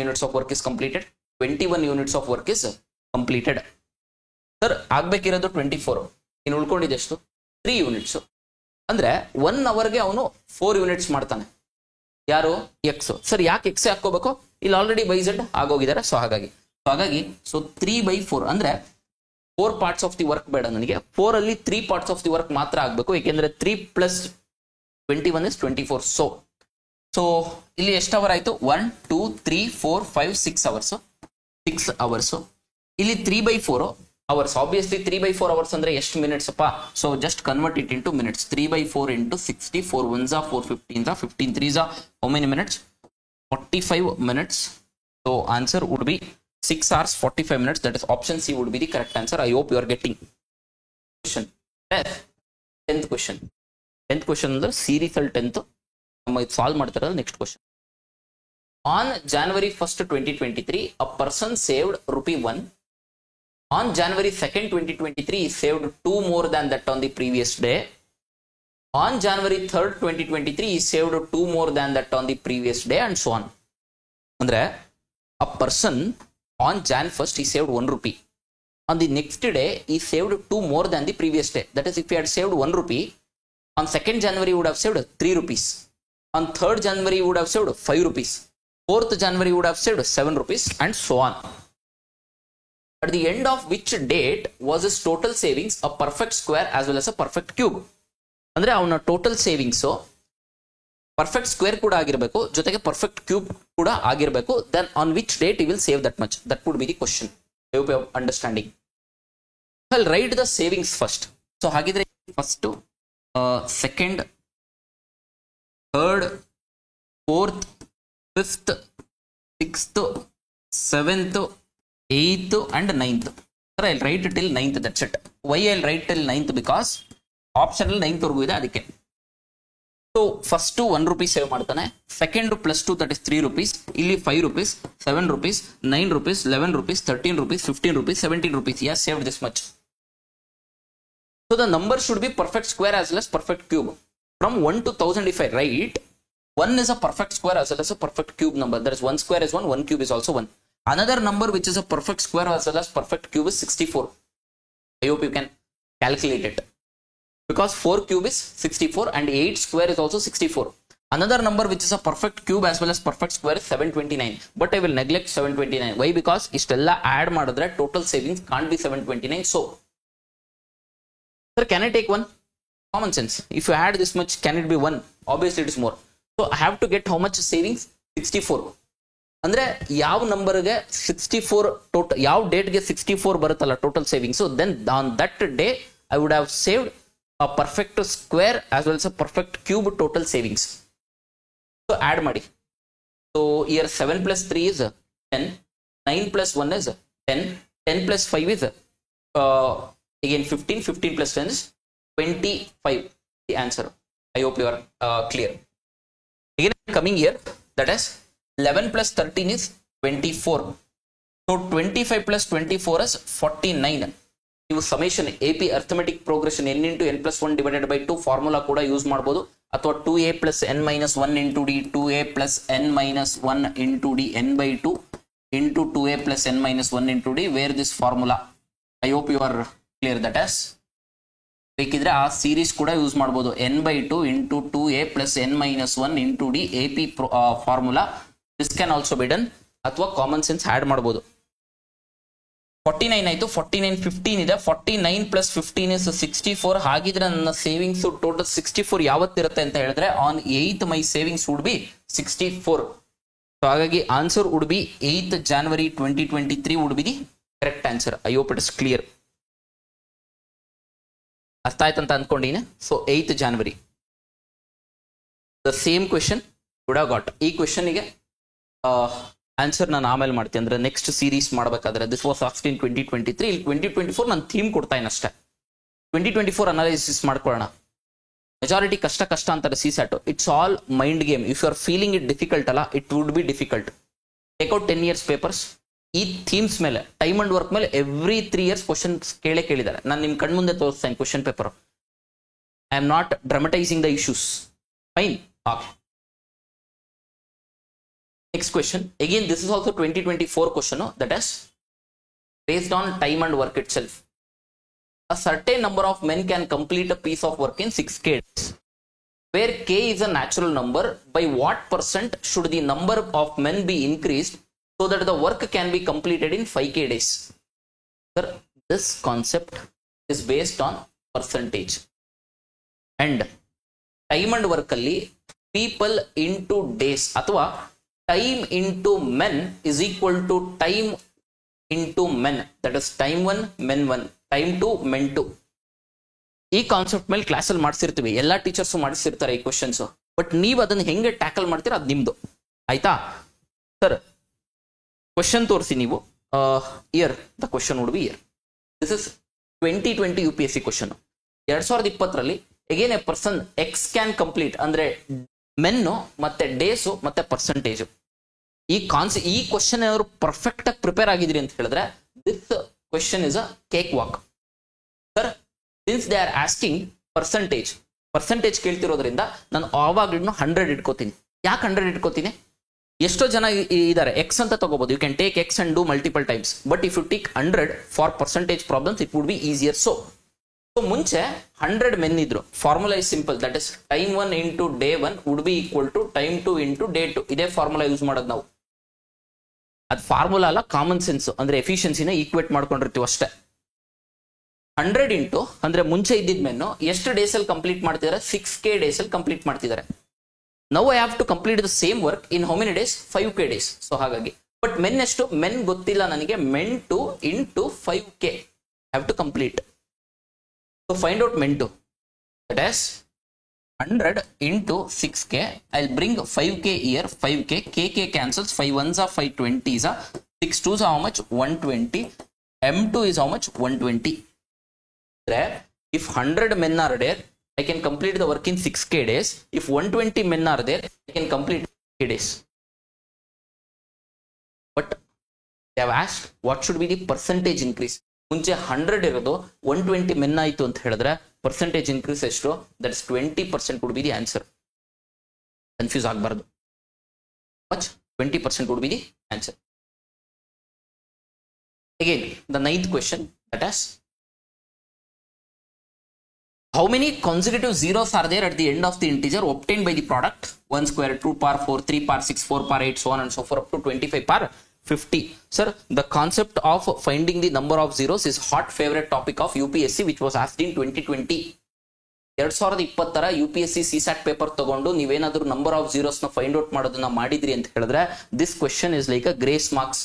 Units of work is completed. 21 units of work is completed. Sir ಆಗ್ಬೇಕಿರೋದು 24. ಇನ್ನು ಉಳ್ಕೊಂಡಿದೆ ಎಷ್ಟು? 3 units. ಅಂದ್ರೆ 1 hourಗೆ ಅವನು 4 ಯೂನಿಟ್ಸ್ ಮಾಡ್ತಾನೆ. ಯಾರು? ಎಕ್ಸ್. ಸರ್ ಯಾಕೆ ಎಕ್ಸ್ ಹಾಕೋಬೇಕು? ಇಲ್ಲಿ ಆಲ್ರೆಡಿ ಬೈ ಝಡ್ ಆಗೋಗಿದ್ದಾರೆ. ಸೊ ಹಾಗಾಗಿ 3/4 ಅಂದ್ರೆ 4 parts ಆಫ್ ದಿ ವರ್ಕ್ ಬೇಡ ನನಗೆ. 4 ಅಲ್ಲಿ 3 parts ಆಫ್ ದಿ ವರ್ಕ್ ಮಾತ್ರ ಆಗ್ಬೇಕು. ಯಾಕೆಂದ್ರೆ 3 + 21 is 24. ಸೊ ಇಲ್ಲಿ ಎಷ್ಟು ಅವರ್ ಆಯ್ತು? 1 2 3 4 5 6 hours. 6 hours. ಇಲ್ಲಿ 3/4 hours. ಆಬ್ವಿಯಸ್ಲಿ 3/4 hours ಅಂದ್ರೆ ಎಷ್ಟು ಮಿನಿಟ್ಸ್ ಅಪ್ಪ? So just convert it into minutes. 3/4 into 60. 4 1s are 4 15s are 15 3s are how many minutes? 45 minutes. So answer would be 6 hours 45 minutes. That is option C would be the correct answer. I hope you are getting. Question 10th question. 10th question ಅಂದ್ರೆ series ಅಲ್ಲಿ 10th ನಮ್ಮ ಇದು solve ಮಾಡ್ತಾರಲ್ಲ. Next question. On January 1st 2023 a person saved ₹1. On January 2nd 2023 he saved 2 more than that on the previous day. On January 3rd 2023 he saved 2 more than that on the previous day and so on. ಅಂದ್ರೆ a person on Jan 1st he saved ₹1. On the next day he saved 2 more than the previous day. That is, if he had saved ₹1 on 2nd January he would have saved ₹3. On 3rd January, you would have saved 5 rupees. 4th January, you would have saved 7 rupees, and so on. At the end of which date was his total savings a perfect square as well as a perfect cube? ಅಂದ್ರೆ ಅವನ total savings perfect square ಕೂಡ ಆಗಿರಬೇಕು, ಜೊತೆಗೆ perfect cube ಕೂಡ ಆಗಿರಬೇಕು. Then on which date you will save that much? That would be the question. I hope you have understanding. I'll write the savings first. So ಹಾಗಿದ್ರೆ first, second, third, fourth, fifth, sixth, seventh, eighth and ninth. I'll write till 9th. That's it. Why I'll write till 9th? Because optional 9th ವರೆಗೂ ಇದೆ, ಅದಕ್ಕೆ. So first 1 rupees save ಮಾಡ್ತಾನೆ. Second +2 that is 3 rupees. ಇಲ್ಲಿ 5 rupees, 7 rupees, 9 rupees, 11 rupees, 13 rupees, 15 rupees, 17 rupees. He has saved this much. So the number should be perfect square as well as perfect cube. From 1 to 1000, if I write, 1 is a perfect square as well as a perfect cube number. That is 1 square is 1, 1 cube is also 1. Another number which is a perfect square as well as perfect cube is 64. I hope you can calculate it. Because 4 cube is 64 and 8 square is also 64. Another number which is a perfect cube as well as perfect square is 729. But I will neglect 729. Why? Because istella add madidre total savings can't be 729. So, sir, can I take 1? Common sense. If you add this much, can it be 1? Obviously it is more. So I have to get how much savings? 64. ಅಂದ್ರೆ ಯಾವ ನಂಬರ್ಗೆ 64 total, ಯಾವ ಡೇಟ್ಗೆ 64 ಬರುತ್ತಲ್ಲ total savings, then on that day I would have saved a perfect square as well as a perfect cube total savings. So add ಮಾಡಿ. So here 7 plus 3 is 10, 9 plus 1 is 10, 10 plus 5 is again 15, 15 plus 10 is 25. The answer. I hope you are clear. Again coming here, that is 11 plus 13 is 24. So 25 plus 24 is 49. ನೀವು summation AP arithmetic progression n into n plus 1 divided by 2 formula ಕೂಡ use ಮಾಡಬಹುದು, ಅಥವಾ 2a plus n minus 1 into d, 2a plus n minus 1 into d, n by 2 into 2a plus n minus 1 into d, where this formula. I hope you are clear. That is, ಬೇಕಿದ್ರೆ ಆ series ಕೂಡ use ಮಾಡಬಹುದು, n by 2 into 2a plus n minus 1 into d AP formula. This can also be done, ಅಥವಾ common sense add ಮಾಡಬಹುದು. 49 ಆಯ್ತು, 49 15 ಇದೆ, 49 plus 15 is 64. ಹಾಗಿದ್ರೆ ನನ್ನ ಸೇವಿಂಗ್ಸ್ ಟೋಟಲ್ 64 ಯಾವತ್ತಿರುತ್ತೆ ಅಂತ ಹೇಳಿದ್ರೆ on 8th my savings would be 64. So ಹಾಗಾಗಿ answer would be 8th January 2023 would be the correct answer. I hope it is clear. ಅರ್ಥ ಆಯ್ತಂತ ಅನ್ಕೊಂಡಿನಿ. So 8th January the same question would have got. ಈ ಕ್ವೆಶನ್ಗೆ answer ನಾನು ಆಮೇಲೆ ಮಾಡ್ತೀನಿ, ಅಂದ್ರೆ ನೆಕ್ಸ್ಟ್ ಸೀರೀಸ್ ಮಾಡಬೇಕಾದ್ರೆ. This was asked in 2023. ಇಲ್ಲಿ 2024 ನಾನು ಥೀಮ್ ಕೊಡ್ತಾಯಿನ ಅಷ್ಟೇ. 2024 ಅನಾಲಿಸಿಸ್ ಮಾಡ್ಕೊಳ್ಳೋಣ. ಮೆಜಾರಿಟಿ ಕಷ್ಟ ಅಂತಾರೆ CSAT. It's all mind game. If you are feeling it difficult ಅಲ್ಲ, it would be difficult. Take out 10 years papers. ಈ ಥೀಮ್ಸ್ ಮೇಲೆ, ಟೈಮ್ ಅಂಡ್ ವರ್ಕ್ ಮೇಲೆ ಎವ್ರಿ 3 years ಕ್ವಶನ್ಸ್ ಕೇಳಿದ್ದಾರೆ. ನಾನು ನಿಮ್ ಕಣ್ಮುಂದೆ ತೋರಿಸ್ತೇನೆ question paper. I am not dramatising the issues. Fine. Okay. Next question. Again, this is also 2024 question. That is based on time and work itself. A certain number of men can complete a piece of work in 6k days. Where k is a natural number, by what percent should the number of men be increased so that the work can be completed in 5k days? Sir, this concept is based on percentage. And time and work alli people into days ಅಥವಾ time into men is equal to time into men. That is time 1 men 1, time 2 men 2. ಈ concept ಮೇಲೆ ಕ್ಲಾಸಲ್ಲಿ ಮಾಡಿಸಿರ್ತೀವಿ, ಎಲ್ಲ teachers ಮಾಡಿಸಿರ್ತಾರೆ ಈ questions. But ನೀವು ಅದನ್ನ ಹೆಂಗೆ tackle ಮಾಡ್ತೀರಾ ಅದು ನಿಮ್ದು. ಆಯ್ತಾ ಸರ್? ಕ್ವಶನ್ ತೋರಿಸಿ ನೀವು. Here the question would be year. This is 2020 UPSC question. 2020 again A person X can complete, ಅಂದ್ರೆ ಮೆನ್ನು ಮತ್ತೆ ಡೇಸು ಮತ್ತೆ ಪರ್ಸೆಂಟೇಜ್. ಈ ಕ್ವಶನ್ ಅವರು ಪರ್ಫೆಕ್ಟ್ ಆಗಿ ಪ್ರಿಪೇರ್ ಆಗಿದ್ರಿ ಅಂತ ಹೇಳಿದ್ರೆ this question is a cake walk. Sir, since they are asking percentage ಕೇಳ್ತಿರೋದ್ರಿಂದ ನಾನು ಆವಾಗ್ಲೂ 100 ಇಟ್ಕೋತೀನಿ. ಯಾಕೆ 100 ಇಟ್ಕೋತೀನಿ? ಎಷ್ಟೋ ಜನ ಇದ್ದಾರೆ, ಎಕ್ಸ್ ಅಂತ ತಗೋಬಹುದು. You can take x and do multiple times. But if you take 100 for percentage problems, it would be easier. So so ಮುಂಚೆ 100 ಮೆನ್ ಇದ್ರು. Formula is simple, that is time 1 into day 1 would be equal to time 2 into day 2. ಇದೇ formula use ಮಾಡೋದು ನಾವು. ಅದು formula ಅಲ್ಲ, common sense, ಅಂದ್ರೆ ಎಫಿಷಿಯನ್ಸಿನ equate ಮಾಡ್ಕೊಂಡಿರ್ತೀವಿ ಅಷ್ಟೇ. 100 ಇಂಟು ಅಂದ್ರೆ ಮುಂಚೆ ಇದ್ದಿದ್ ಮೆನ್ನು ಎಷ್ಟು ಡೇಸ್ ಅಲ್ಲಿ ಕಂಪ್ಲೀಟ್ ಮಾಡ್ತಿದ್ದಾರೆ? 6K ಡೇಸ್ ಅಲ್ಲಿ ಕಂಪ್ಲೀಟ್ ಮಾಡ್ತಿದ್ದಾರೆ. Now I have to complete the same work in how many days? 5K days. So ಹಾಗಾಗಿ ಬಟ್ ಮೆನ್ ಎಷ್ಟು? ಮೆನ್ ಗೊತ್ತಿಲ್ಲ ನನಗೆ. Men 2 into 5K have to complete. So find out men 2. That is 100 into 6K. I'll bring 5K here, 5K, KK cancels, 5 ones are 5 20s are, 6 2s are how much? 120. M2 is how much? 120. If 100 men are there, I can complete the work in 6K days. If 120 men are there, I can complete 6K days. But they have asked what should be the percentage increase. ಮುಂಚೆ 100 ಇರೋದು 120 men ಆಯ್ತು ಅಂತ ಹೇಳಿದ್ರೆ percentage increase ಎಷ್ಟು? That is 20% would be the answer. Confuse ಆಗಬಾರ್ದು. Much 20% would be the answer. Again the 9th question, that is how many consecutive zeros are there at the end of the integer obtained by the product? 1 square, 2 power 4, 3 power 6, 4 power 8, so on and so forth up to 25 power 50. Sir, the concept of finding the number of zeros is hot favorite topic of UPSC, which was asked in 2020. 2020 UPSC CSAT paper ತಗೊಂಡು ನೀವೇನಾದ್ರೂ number of zeros ನ find out ಮಾಡೋದನ್ನ ಮಾಡಿದ್ರಿ ಅಂತ ಹೇಳಿದ್ರೆ this question is like a grace marks.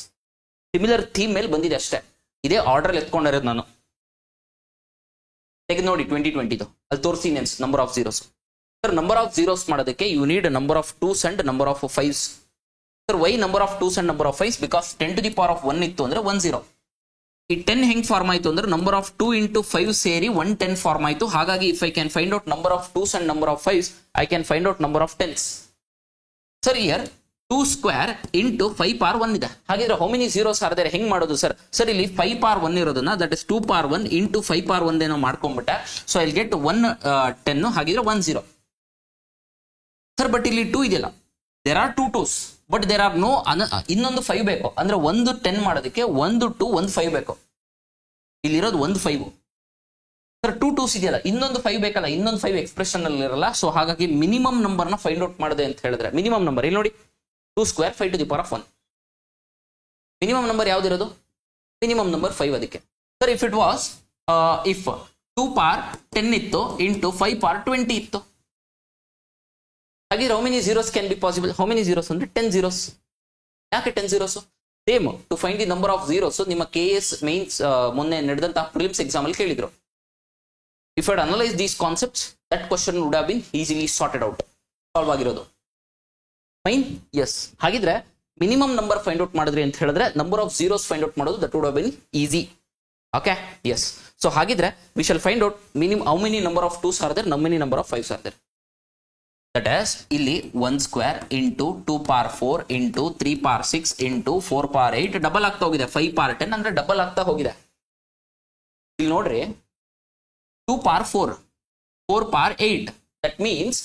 Similar theme ಮೇಲೆ ಬಂದಿದೆ ಅಷ್ಟೇ. ಇದೇ ಆರ್ಡರ್ ಎತ್ಕೊಂಡಿರೋದು ನಾನು. ತೆಗೆದು ನೋಡಿ 2020 ಅಲ್ಲಿ ತೋರಿಸಿ number of zeros. Sir number of zeros ಮಾಡೋದಕ್ಕೆ you need number of 2s and number of 5s. Sir why number of 2s and number of 5s? Because 10 to the power of 1 ಇತ್ತು ಅಂದ್ರೆ 1 0. ಈ 10 ಹೆಂಗ್ ಫಾರ್ಮ್ ಆಯ್ತು ಅಂದ್ರೆ number of 2 into 5 ಸೇರಿ 110 form ಆಯ್ತು. ಹಾಗಾಗಿ if I can find out number of 2s and number of 5s, I can find out number of 10s. Sir here 2 square into 5 power 1 ಇದೆ. ಹಾಗಿದ್ರೆ how many zeros are there? ಹೆಂಗ್ ಮಾಡೋದು sir? Sir ಇಲ್ಲಿ 5 power 1 ಇರೋದನ್ನ that is 2 power 1 into 5 power 1 ಏನೋ ಮಾಡ್ಕೊಂಡ್ಬಿಟ್ಟೆ. So I get 110. ಹಾಗಿದ್ರೆ 1 0. Sir but ಇಲ್ಲಿ 2 ಇದೆಯಲ್ಲ, there are 2 2s, but there are no ಇನ್ನೊಂದು 5 ಬೇಕು. ಅಂದ್ರೆ ಒಂದು 10 ಮಾಡೋದಕ್ಕೆ ಒಂದು 2 ಒಂದು 5 ಬೇಕು. ಇಲ್ಲಿರೋದು ಒಂದು 5. ಸರ್ 2 2s ಇದೆಯಲ್ಲ, ಇನ್ನೊಂದು 5 ಬೇಕಲ್ಲ, ಇನ್ನೊಂದು 5 ಎಕ್ಸ್ಪ್ರೆಷನ್ ಅಲ್ಲಿ ಇರಲ್ಲ. ಸೊ ಹಾಗಾಗಿ ಮಿನಿಮಮ್ ನಂಬರ್ ನ ಫೈಂಡ್ ಔಟ್ ಮಾಡಿದೆ ಅಂತ ಹೇಳಿದ್ರೆ ಮಿನಿಮಮ್ ನಂಬರ್ ಇಲ್ಲಿ ನೋಡಿ 2 square 5 to the power of 1. Minimum number ಯಾವ್ದಿರೋದು? Minimum number 5. ಅದಕ್ಕೆ sir if it was if 2 power 10 ಇತ್ತು ಇಂಟು 5 ಪವರ್ 20 ಇತ್ತು, ಹಾಗೆ how many zeros can be possible? How many zeros ಅಂದ್ರೆ 10 ಜೀರೋಸ್. ಯಾಕೆ 10 zeros? Same to find the number of zeros ನಿಮ್ಮ KS mains ಮೊನ್ನೆ ನಡೆದಂತಹ ಪ್ರಿಲಿಮ್ಸ್ ಎಕ್ಸಾಮ್ ಅಲ್ಲಿ ಕೇಳಿದ್ರು. If I analyse these concepts, that question would have been easily sorted out, solve ಆಗಿರೋದು. Fine, yes. ಹಾಗಿದ್ರೆ minimum number find out ಮಾಡಿದ್ರಿ ಅಂತ ಹೇಳಿದ್ರೆ number of zeros find out ಮಾಡೋದು that would have been easy. Okay, yes. So ಹಾಗಿದ್ರೆ we shall find out how many number of 2s are there, how many number of 5s are there. That is ಇಲ್ಲಿ 1 square into 2 power 4 into 3 power 6 into 4 power 8 double ಆಗ್ತಾ ಹೋಗಿದೆ. 5 power 10 ಅಂದ್ರೆ double ಆಗ್ತಾ ಹೋಗಿದೆ. ಇಲ್ಲಿ ನೋಡ್ರಿ 2 power 4, 4 power 8. That means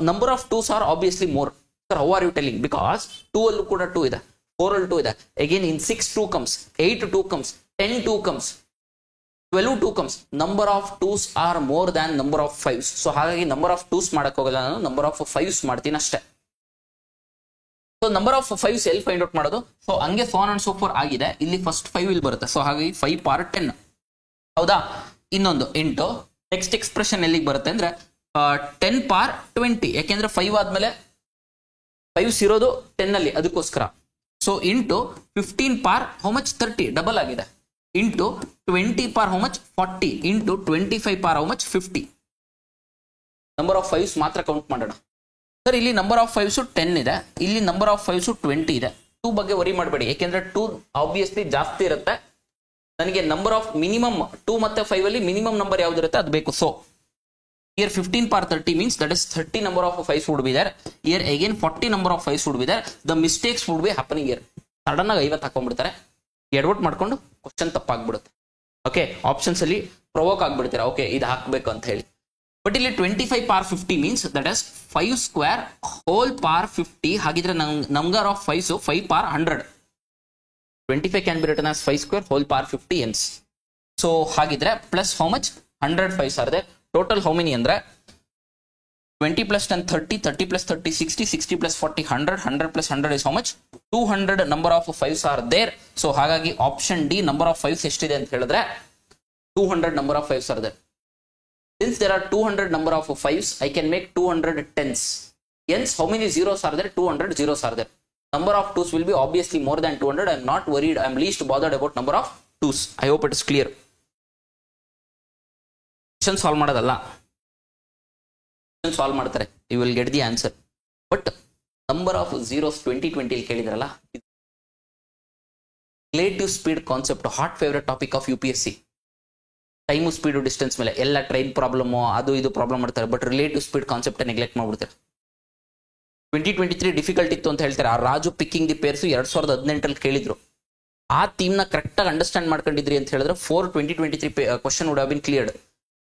number of 2s are obviously more. Sir, how are you telling? Because 2 allu kuda 2 ಇದೆ, 4 allu 2 ಇದೆ. Again in 6 2 comes, 8 2 comes, 10 2 comes, 12 2 comes. Number of 2s are more than number of 5s. So ಹಾಗಾಗಿ number of 2s ಮಾಡಕ್ ಹೋಗಲ್ಲ ನಾನು, number of 5s ಮಾಡ್ತೀನಿ ಅಷ್ಟೇ. So number of 5s ಎಲ್ಲಿ find out ಮಾಡೋದು? ಸೊ ಹಂಗೆ so on and so forth ಆಗಿದೆ. ಇಲ್ಲಿ ಫಸ್ಟ್ 5 ಇಲ್ಲಿ ಬರುತ್ತೆ. ಸೊ ಹಾಗಾಗಿ 5 ಪವರ್ 10 ಹೌದಾ? ಇನ್ನೊಂದು ಇಂಟು ನೆಕ್ಸ್ಟ್ ಎಕ್ಸ್ಪ್ರೆಷನ್ ಎಲ್ಲಿಗೆ ಬರುತ್ತೆ ಅಂದ್ರೆ 10 ಪವರ್ 20. ಯಾಕೆಂದ್ರೆ 5 ಆದ್ಮೇಲೆ 5s ಇರೋದು 10 ಅಲ್ಲಿ, ಅದಕ್ಕೋಸ್ಕರ. So into 15 power how much 30, double ಆಗಿದೆ. Into 20 power how much 40 into 25 power how much 50. Number of 5s ಮಾತ್ರ ಕೌಂಟ್ ಮಾಡೋಣ. ಸರ್ ಇಲ್ಲಿ ನಂಬರ್ ಆಫ್ 5s 10 ಇದೆ, ಇಲ್ಲಿ ನಂಬರ್ ಆಫ್ 5s 20 ಇದೆ. 2 ಬಗ್ಗೆ ವರಿ ಮಾಡಬೇಡಿ, ಯಾಕೆಂದ್ರೆ 2 ಆಬ್ವಿಯಸ್ಲಿ ಜಾಸ್ತಿ ಇರುತ್ತೆ. ನನಗೆ ನಂಬರ್ ಆಫ್ ಮಿನಿಮಮ್ 2 ಮತ್ತೆ 5 ಅಲ್ಲಿ ಮಿನಿಮಮ್ ನಂಬರ್ ಯಾವ್ದಿರುತ್ತೆ ಅದು ಬೇಕು. So here 15 power 30 means that is 30 number of 5s would be there. Here again 40 number of 5s would be there. The mistakes would be happening here. Sudden ಆಗಿ 50 ಹಾಕೊಂಡ್ಬಿಡ್ತಾರೆ, ಎಡವಟ್ ಮಾಡ್ಕೊಂಡು question ತಪ್ಪಾಗ್ಬಿಡುತ್ತೆ. Okay, options ಅಲ್ಲಿ provoke ಆಗ್ಬಿಡ್ತೀರಾ, okay ಇದು ಹಾಕ್ಬೇಕು ಅಂತ ಹೇಳಿ. ಬಟ್ ಇಲ್ಲಿ 25 power 50 means that is 5 square whole power 50. ಹಾಗಿದ್ರೆ number of 5s 5 power 100. 25 can be written as 5 square whole power 50 ಎನ್ಸ್. ಸೊ ಹಾಗಿದ್ರೆ plus how much 100 5s are there. Total how many andre 20 plus 10 30, 30 plus 30 60, 60 plus 40 100, 100 plus 100 is how much? 200 number of 5s are there. So ಹಾಗಾಗಿ option D number of 5s ಎಷ್ಟಿದೆ ಅಂತ ಹೇಳಿದ್ರೆ 200 number of 5s are there. Since there are 200 number of 5s, I can make 200 10s. Hence, how many zeros are there? 200 zeros are there. Number of 2s will be obviously more than 200. I am not worried. I am least bothered about number of 2s. I hope it is clear. Question solve ಮಾಡೋದಲ್ಲ. Question solve ಮಾಡ್ತಾರೆ. You will get the answer. But number of zeros 2020 ಕೇಳಿದ್ರಲ್ಲ, relative speed concept, hot favorite topic of UPSC. Time speed distance ಮೇಲೆ ಎಲ್ಲ train problem ಅದು ಇದು problem ಮಾಡ್ತಾರೆ, but relative speed concept neglect ಮಾಡ್ಬಿಡ್ತಾರೆ. 2023 difficult ಇತ್ತು ಅಂತ ಹೇಳ್ತಾರೆ. ಆ ರಾಜು ಪಿಕ್ಕಿಂಗ್ ದಿ ಪೇರ್ಸು 2018 ಕೇಳಿದ್ರು. ಆ ಥೀಮ್ನ ಕರೆಕ್ಟಾಗಿ ಅಂಡರ್ಸ್ಟ್ಯಾಂಡ್ ಮಾಡ್ಕೊಂಡಿದ್ರಿ ಅಂತ ಹೇಳಿದ್ರೆ 2023 question would have been cleared.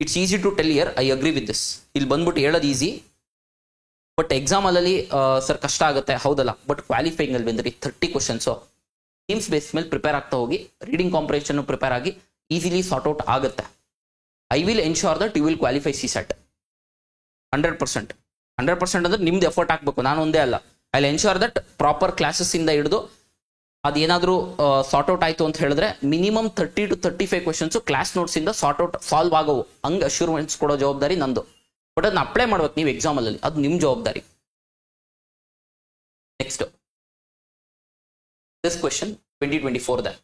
It's easy to tell here, I agree with this. ಇಲ್ಲಿ ಬಂದ್ಬಿಟ್ಟು ಹೇಳೋದು ಈಸಿ, ಬಟ್ ಎಕ್ಸಾಮಲ್ಲಿ ಸರ್ ಕಷ್ಟ ಆಗುತ್ತೆ, ಹೌದಲ್ಲ. ಬಟ್ ಕ್ವಾಲಿಫೈಯಿಂಗ್ ಅಲ್ಲಿ ಬಂದ್ರಿ 30 ಕ್ವಶನ್ಸು ಥೀಮ್ಸ್ ಬೇಸ್ ಮೇಲೆ ಪ್ರಿಪೇರ್ ಆಗ್ತಾ ಹೋಗಿ, ರೀಡಿಂಗ್ ಕಾಂಪ್ರಿಹೆನ್ಷನ್ ಪ್ರಿಪೇರ್ ಆಗಿ ಈಸಿಲಿ ಸಾರ್ಟ್ ಔಟ್ ಆಗುತ್ತೆ. I will ensure that you will qualify CSAT 100%. 100% ಅಂದ್ರೆ ನಿಮ್ದು ಎಫರ್ಟ್ ಹಾಕ್ಬೇಕು, ನಾನು ಒಂದೇ ಅಲ್ಲ. I will ensure that proper classes ಇಂದ ಹಿಡಿದು ಅದೇನಾದ್ರೂ ಸಾರ್ಟ್ ಔಟ್ ಆಯ್ತು ಅಂತ ಹೇಳಿದ್ರೆ minimum 30 to 35 questions class notes ಇಂದ ಸಾರ್ಟ್ ಔಟ್ ಸಾಲ್ವ್ ಆಗವು. ಹಂಗೆ ಅಶ್ಯೂರೆನ್ಸ್ ಕೊಡೋ ಜವಾಬ್ದಾರಿ ನಂದು. ಬಟ್ ಅದನ್ನ ಅಪ್ಲೈ ಮಾಡ್ಬೇಕು ನೀವು ಎಕ್ಸಾಮ್ ಅಲ್ಲಿ, ಅದು ನಿಮ್ ಜವಾಬ್ದಾರಿ. Next this question 2024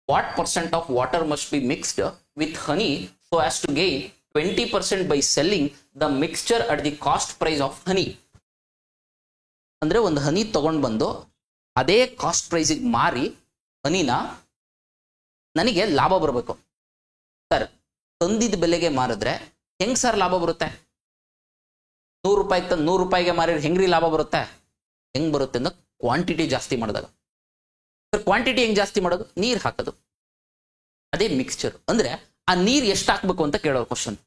what percent of water must be mixed with honey so as to gain 20% by selling the mixture at the cost price of honey? ಅಂದ್ರೆ ಒಂದು ಹನಿ ತಗೊಂಡು ಬಂದು ಅದೇ ಕಾಸ್ಟ್ ಪ್ರೈಸಿಗೆ ಮಾರಿ ಹನಿನ ನನಗೆ ಲಾಭ ಬರಬೇಕು. ಸರ್ ತಂದಿದ್ದ ಬೆಲೆಗೆ ಮಾರಿದ್ರೆ ಹೆಂಗ್ ಸರ್ ಲಾಭ ಬರುತ್ತೆ? 100 ರೂಪಾಯಿ ತಂದು 100 ರೂಪಾಯಿಗೆ ಮಾರಿದ್ರೆ ಹೆಂಗ್ರಿ ಲಾಭ ಬರುತ್ತೆ? ಹೆಂಗ್ ಬರುತ್ತೆ ಅಂದ್ರೆ ಕ್ವಾಂಟಿಟಿ ಜಾಸ್ತಿ ಮಾಡಿದಾಗ. ಸರ್ ಕ್ವಾಂಟಿಟಿ ಹೆಂಗ್ ಜಾಸ್ತಿ ಮಾಡೋದು? ನೀರ್ ಹಾಕೋದು. ಅದೇ ಮಿಕ್ಸ್ಚರ್. ಅಂದ್ರೆ ಆ ನೀರ್ ಎಷ್ಟು ಹಾಕ್ಬೇಕು ಅಂತ ಕೇಳೋರು ಕ್ವಶನ್.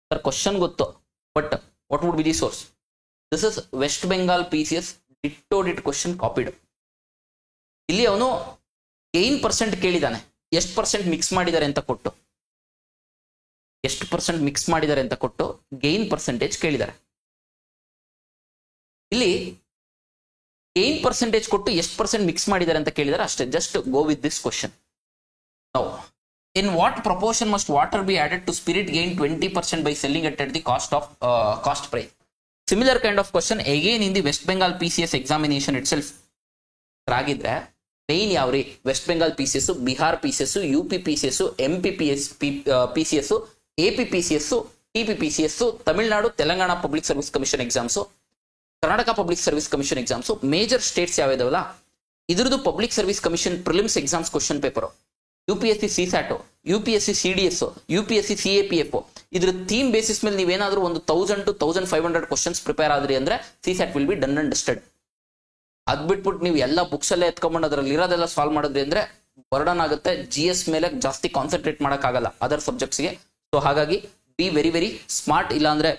ಸರ್ ಕ್ವಶನ್ ಗೊತ್ತು, but what would be the source? This is West Bengal PCS did question copied. ಇಲ್ಲಿ ಅವನು ಗೈನ್ ಪರ್ಸೆಂಟ್ ಕೇಳಿದಾನೆ, ಎಷ್ಟು ಪರ್ಸೆಂಟ್ ಮಿಕ್ಸ್ ಮಾಡಿದ್ದಾರೆ ಅಂತ ಕೊಟ್ಟು, ಎಷ್ಟು ಪರ್ಸೆಂಟ್ ಮಿಕ್ಸ್ ಮಾಡಿದ್ದಾರೆ ಅಂತ ಕೊಟ್ಟು ಗೈನ್ ಪರ್ಸೆಂಟೇಜ್ ಕೇಳಿದ್ದಾರೆ. ಇಲ್ಲಿ ಗೈನ್ ಪರ್ಸೆಂಟೇಜ್ ಕೊಟ್ಟು ಎಷ್ಟು ಪರ್ಸೆಂಟ್ ಮಿಕ್ಸ್ ಮಾಡಿದ್ದಾರೆ ಅಂತ ಕೇಳಿದ್ದಾರೆ ಅಷ್ಟೇ. Just go with this question. Now, in what proportion must water be added to spirit gain 20% by selling it at the cost price? Similar kind of question again in the West Bengal PCS examination itself. ಆಗಿದ್ರೆ main ಯಾವ್ರಿ? West Bengal PCS, Bihar PCS, UP PCS, MP PCS, AP PCS, TP PCS, Tamil Nadu Telangana public service commission exams, Karnataka public service commission exams, major states ಯಾವ್ಯಾವಲ್ಲ ಇದ್ರದ್ದು public service commission prelims exams question paper. UPSC CSAT, UPSC CDS, UPSC CAPF, ಇದ್ರ theme basis ಮೇಲೆ ನೀವೇನಾದ್ರೂ ಒಂದು 1000 to 1500 questions prepare ಆದ್ರಿ ಅಂದ್ರೆ CSAT will be done and dusted. ಅದ್ ಬಿಟ್ಬಿಟ್ಟು ನೀವು ಎಲ್ಲ ಬುಕ್ಸ್ ಅಲ್ಲೇ ಎತ್ಕೊಂಡ್ಬಂದು ಅದ್ರಲ್ಲಿ ಇರೋದೆಲ್ಲ ಸಾಲ್ವ್ ಮಾಡಿದ್ರಿ ಅಂದ್ರೆ ಬರ್ಡನ್ ಆಗುತ್ತೆ. GS ಮೇಲೆ ಜಾಸ್ತಿ ಕಾನ್ಸಂಟ್ರೇಟ್ ಮಾಡೋಕ್ಕಾಗಲ್ಲ ಅದರ್ ಸಬ್ಜೆಕ್ಟ್ಸ್ಗೆ. ಸೊ ಹಾಗಾಗಿ ಬಿ ವೆರಿ ವೆರಿ ಸ್ಮಾರ್ಟ್. ಇಲ್ಲ ಅಂದ್ರೆ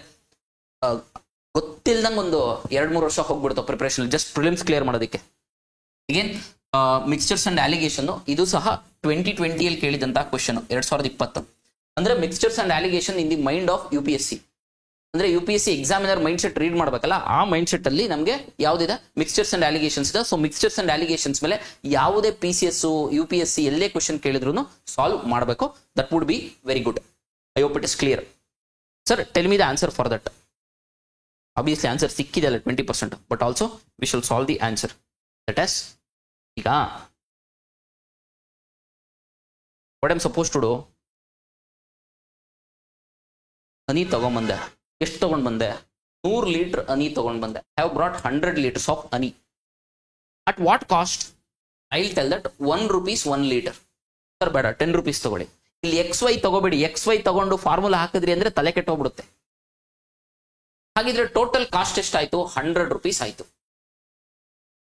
ಗೊತ್ತಿಲ್ದಂಗೆ ಒಂದು 2-3 ವರ್ಷ ಹೋಗ್ಬಿಡ್ತಾವೆ ಪ್ರಿಪರೇಷನ್ ಜಸ್ಟ್ ಪ್ರಿಲಿಮ್ಸ್ ಕ್ಲಿಯರ್ ಮಾಡೋದಕ್ಕೆ. ಅಗೇನ್ ಮಿಕ್ಸ್ಚರ್ಸ್ ಅಂಡ್ ಅಲಿಗೇಷನ್ ಇದು ಸಹ 2020 ಕೇಳಿದಂತ ಕ್ವಶನ್ 2020. ಅಂದ್ರೆ mixtures and allegation in the mind of UPSC. ಅಂದ್ರೆ UPSC examiner mind set read ಮಾಡ್ಬೇಕಲ್ಲ, ಆ ಮೈಂಡ್ ಸೆಟ್ ಅಲ್ಲಿ ನಮಗೆ ಯಾವ್ದಿದೆ? ಮಿಕ್ಸ್ಚರ್ಸ್ ಅಂಡ್ ಅಲಿಗೇಷನ್ಸ್ ಇದೆ. ಸೊ ಮಿಕ್ಸ್ಚರ್ಸ್ ಅಂಡ್ ಅಲಿಗೇಷನ್ಸ್ ಮೇಲೆ ಯಾವುದೇ PCS UPSC ಎಲ್ಲೇ ಕ್ವಶನ್ ಕೇಳಿದ್ರು ಸಾಲ್ವ್ ಮಾಡಬೇಕು. That would be very good. I hope it is clear. Sir tell me the answer for that. Obviously answer ಸಿಕ್ಕಿದೆ ಅಲ್ಲ 20%, but also we shall solve the answer. That is ಈಗ what I'm supposed to do, honey ತಗೊಂಡ್ಬಂದೆ. ಎಷ್ಟು ತಗೊಂಡ್ ಬಂದೆ? 100 litre honey ತಗೊಂಡ್ ಬಂದೆ. I have brought 100 litres of honey. At what cost? I will tell that 1 rupees 1 litre. Sir ಬೇಡ 10 rupees ತಗೊಳ್ಳಿ. ಇಲ್ಲಿ XY ತಗೋಬೇಡಿ. XY ತಗೊಂಡು ಫಾರ್ಮುಲಾ ಹಾಕಿದ್ರಿ ಅಂದ್ರೆ ತಲೆ ಕೆಟ್ಟೋಗ್ಬಿಡುತ್ತೆ. ಹಾಗಿದ್ರೆ ಟೋಟಲ್ ಕಾಸ್ಟ್ ಎಷ್ಟಾಯ್ತು? 100 rupees ಆಯ್ತು.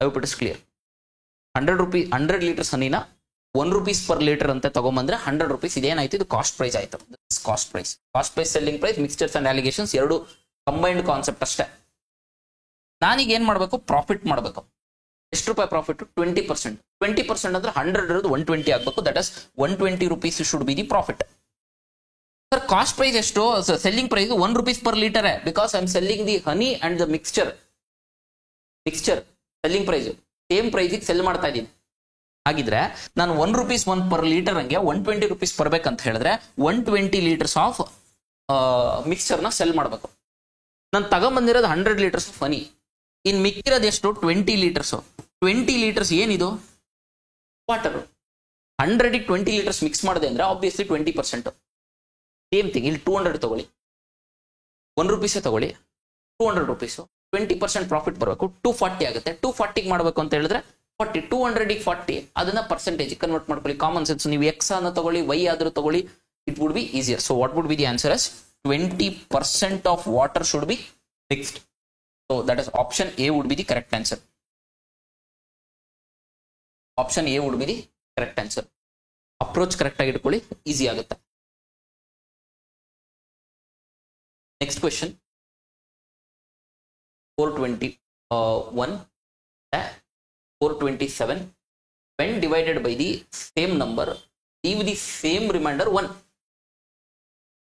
I hope it is clear. 100 litres ಹನಿನ 1 rupees per ಲೀಟರ್ ಅಂತ ತಗೊಂಬಂದ್ರೆ 100 rupees. ಇದೇನಾಯ್ತು? ಇದು ಕಾಸ್ಟ್ ಪ್ರೈಸ್ ಆಯ್ತು. Cost price, selling price, mixtures and alligations ಎರಡು ಕಂಬೈನ್ಡ್ ಕಾನ್ಸೆಪ್ಟ್ ಅಷ್ಟೇ. ನಾನೀಗ ಏನ್ ಮಾಡ್ಬೇಕು? ಪ್ರಾಫಿಟ್ ಮಾಡ್ಬೇಕು. ಎಷ್ಟು ರೂಪಾಯಿ ಪ್ರಾಫಿಟ್? 20%. 20% ಅಂದ್ರೆ 100 120 ಆಗ್ಬೇಕು. That is 120 rupees should be the profit. Sir cost price ಎಷ್ಟು? Selling price ₹1 per liter, because I am selling the honey and the mixture selling price same ಪ್ರೈಸಿಗೆ ಸೆಲ್ ಮಾಡ್ತಾ ಇದ್ದೀನಿ. ಹಾಗಿದ್ರೆ ನಾನು ₹1 1 per liter ಹಂಗೆ ₹120 ಬರ್ಬೇಕಂತ ಹೇಳಿದ್ರೆ 120 liters ಆಫ್ ಮಿಕ್ಸ್ಚರ್ ನ ಸೆಲ್ ಮಾಡಬೇಕು. ನಾನು ತಗೊಂಬಂದಿರೋದು 100 liters ಆಫ್ ಹನಿ. ಇನ್ ಮಿಕ್ಕಿರೋದು ಎಷ್ಟು? 20 liters. 20 liters ಏನಿದು? ವಾಟರ್. 100ಗೆ 20 liters ಮಿಕ್ಸ್ ಮಾಡಿದೆ ಅಂದ್ರೆ ಆಬ್ವಿಯಸ್ಲಿ 20%. ಸೇಮ್ ಥಿಂಗ್ ಇಲ್ಲಿ 200 ತಗೊಳ್ಳಿ, ₹1 ತಗೊಳ್ಳಿ, ₹200, 20% ಪ್ರಾಫಿಟ್ ಬರಬೇಕು. 240 ಆಗುತ್ತೆ. 240 ಮಾಡಬೇಕು ಅಂತ ಹೇಳಿದ್ರೆ 40, 200ಗೆ 40, ಅದನ್ನ ಪರ್ಸೆಂಟೇಜ್ ಕನ್ವರ್ಟ್ ಮಾಡ್ಕೊಳ್ಳಿ. ಕಾಮನ್ ಸೆನ್ಸ್, ನೀವು ಎಕ್ಸ್ ಅನ್ನ ತಗೊಳ್ಳಿ, ವೈ ಆದ್ರೂ ತಗೊಳ್ಳಿ, it would be easier. So what would be the answer as 20% of water should be mixed. So that is option A wood be the correct answer. Option A wood be the correct answer. Approach correct ಆಗಿ ಇಟ್ಕೊಳ್ಳಿ, easy ಆಗುತ್ತೆ. Next question 421 427. When divided by the same number, leave the same remainder 1.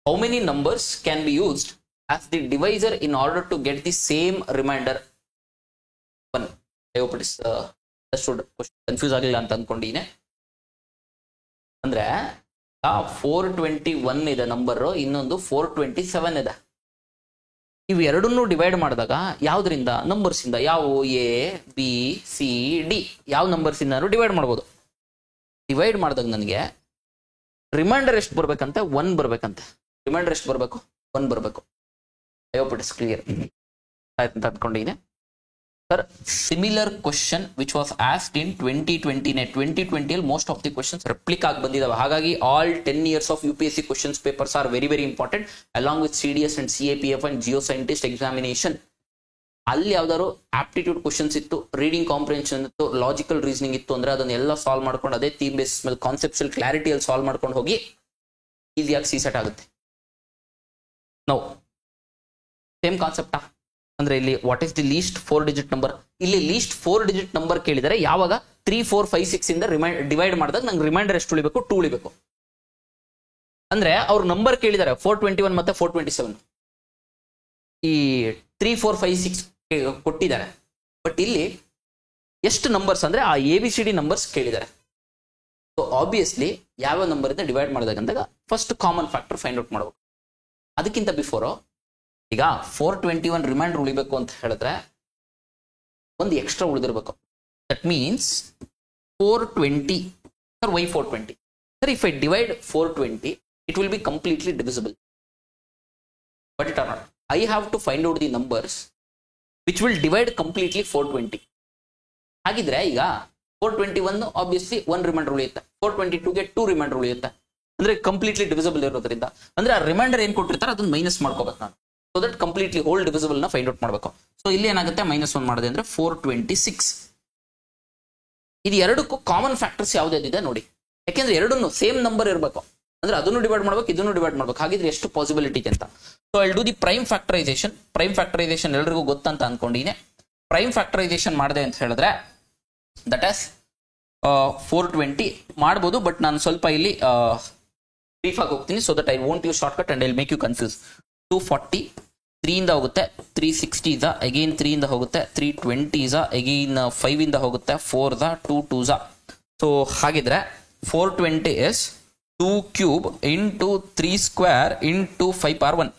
How many numbers can be used as the divisor in order to get the same remainder 1? I hope it is understood. Confuse ಆಗಲಿಲ್ಲ ಅಂತ ಅಂದ್ಕೊಂಡಿದ್ದೀನಿ. ಅಂದ್ರೆ 421 ಇದೆ number, ಇನ್ನೊಂದು 427 ಇದೆ. ಇವು ಎರಡನ್ನೂ divide ಮಾಡಿದಾಗ ಯಾವ್ದ್ರಿಂದ? ನಂಬರ್ಸ್ ಇಂದ. ಯಾವ? ಎ, ಬಿ, ಸಿ, ಡಿ, ಯಾವ ನಂಬರ್ಸ್ ಇಂದ ಡಿವೈಡ್ ಮಾಡ್ಬೋದು. ಡಿವೈಡ್ ಮಾಡಿದಾಗ ನನಗೆ ರಿಮೈಂಡರ್ ಎಷ್ಟು ಬರ್ಬೇಕಂತೆ? 1 ಬರ್ಬೇಕಂತೆ. ರಿಮೈಂಡರ್ ಎಷ್ಟು ಬರಬೇಕು? 1 ಬರಬೇಕು. I hope it is clear ಆಯ್ತು ಅಂತ ಅಂದ್ಕೊಂಡಿದ್ದೀನಿ. Sir, similar question which was asked in 2020. 2020 most of the questions replica ಆಗಿ ಬಂದಿದ್ದಾವೆ. ಹಾಗಾಗಿ ಆಲ್ 10 years ಆಫ್ UPSC questions papers are very very important, along with CDS and CAPF and geo scientist examination. ಅಲ್ಲಿ ಯಾವ್ದಾದ್ರು aptitude questions ಇತ್ತು, reading comprehension ಇತ್ತು, logical reasoning ಇತ್ತು ಅಂದ್ರೆ ಅದನ್ನೆಲ್ಲ ಸಾಲ್ವ್ ಮಾಡ್ಕೊಂಡು ಅದೇ ಥೀಮ್ ಬೇಸಿಸ್ ಮೇಲೆ ಕಾನ್ಸೆಪ್ಚುಯಲ್ ಕ್ಲಾರಿಟಿಯಲ್ಲಿ ಸಾಲ್ವ್ ಮಾಡ್ಕೊಂಡು ಹೋಗಿ ಈಸಿಯಾಗಿ CSET ಆಗುತ್ತೆ. ನಾವು ಸೇಮ್ ಕಾನ್ಸೆಪ್ಟಾ ಅಂದ್ರೆ ಇಲ್ಲಿ what is the list 4 digit number? ಇಲ್ಲಿ ಲೀಸ್ಟ್ 4 digit ನಂಬರ್ ಕೇಳಿದರೆ ಯಾವಾಗ 3, 4, 5, 6 ಇಂದ ಡಿವೈಡ್ ಮಾಡಿದಾಗ ನಂಗೆ ರಿಮೈಂಡರ್ ಎಷ್ಟು ಉಳಿಬೇಕು? 2 ಉಳಿಬೇಕು. ಅಂದ್ರೆ ಅವ್ರ ನಂಬರ್ ಕೇಳಿದ್ದಾರೆ 421 ಮತ್ತೆ 427. ಈ 3, 4, 5, 6 ಕೊಟ್ಟಿದ್ದಾರೆ. ಬಟ್ ಇಲ್ಲಿ ಎಷ್ಟು ನಂಬರ್ಸ್ ಅಂದ್ರೆ ಆ ABCD ನಂಬರ್ಸ್ ಕೇಳಿದ್ದಾರೆ. ಸೊ ಆಬ್ವಿಯಸ್ಲಿ ಯಾವ ನಂಬರ್ ಇಂದ ಡಿವೈಡ್ ಮಾಡಿದಾಗ ಅಂದಾಗ first common factor find out ಮಾಡಬೇಕು. ಅದಕ್ಕಿಂತ ಬಿಫೋರ್ ಈಗ 421 ರಿಮೈಂಡರ್ ಉಳಿಬೇಕು ಅಂತ ಹೇಳಿದ್ರೆ ಒಂದು ಎಕ್ಸ್ಟ್ರಾ ಉಳಿದಿರ್ಬೇಕು. That means 420. Sir, why 420? Sir, if I divide 420 it will be completely divisible. But it are not. I have to find out the numbers which will divide completely 420. ಹಾಗಿದ್ರೆ ಈಗ 421 obviously 1 reminder ಉಳಿಯುತ್ತೆ. 422ಗೆ 2 reminder ಉಳಿಯುತ್ತೆ. ಅಂದ್ರೆ completely divisible ಇರೋದ್ರಿಂದ ಅಂದ್ರೆ ಆ reminder ಏನ್ ಕೊಟ್ಟಿರ್ತಾರೆ ಅದನ್ನ ಮೈನಸ್ ಮಾಡ್ಕೋಬೇಕು ನಾನು. So that completely whole divisible ನ ಫೈಂಡ್ ಔಟ್ ಮಾಡಬೇಕು. ಸೊ ಇಲ್ಲಿ ಏನಾಗುತ್ತೆ? -1 ಮಾಡಿದೆ ಅಂದ್ರೆ 426. ಇದು ಎರಡಕ್ಕೂ ಕಾಮನ್ ಫ್ಯಾಕ್ಟರ್ಸ್ ಯಾವ್ದಿದೆ ನೋಡಿ. ಯಾಕೆಂದ್ರೆ ಎರಡನ್ನು ಸೇಮ್ ನಂಬರ್ ಇರಬೇಕು ಅಂದ್ರೆ ಅದನ್ನು ಡಿವೈಡ್ ಮಾಡ್ಬೇಕು, ಇದನ್ನು ಡಿವೈಡ್ ಮಾಡ್ಬೇಕು. ಹಾಗಿದ್ರೆ ಎಷ್ಟು ಪಾಸಿಬಿಲಿಟಿ ಅಂತ. So I will do the prime factorisation. Prime factorisation ಎಲ್ರಿಗೂ ಗೊತ್ತಂತ ಅನ್ಕೊಂಡಿನಿ. ಪ್ರೈಮ್ ಫ್ಯಾಕ್ಟರೈಸೇಷನ್ ಮಾಡಿದೆ ಅಂತ ಹೇಳಿದ್ರೆ ದಟ್ ಆಸ್ 420 ಮಾಡ್ಬೋದು. ಬಟ್ ನಾನು ಸ್ವಲ್ಪ ಇಲ್ಲಿ ಬ್ರೀಫ್ ಆಗಿ ಹೋಗ್ತೀನಿ so that I won't use short cut and I will make you confuse. 240 3 ಇಂದ ಹೋಗುತ್ತೆ, 360 ಇದ ಅಗೈನ್ 3 ಇಂದ ಹೋಗುತ್ತೆ, 320 ಇಸ ಅಗೈನ್ 5 ಇಂದ ಹೋಗುತ್ತೆ, 4 ದ 2 2 ಸೊ ಹಾಗಿದ್ರೆ 420 is 2 cube into 3 square into 5 power 1.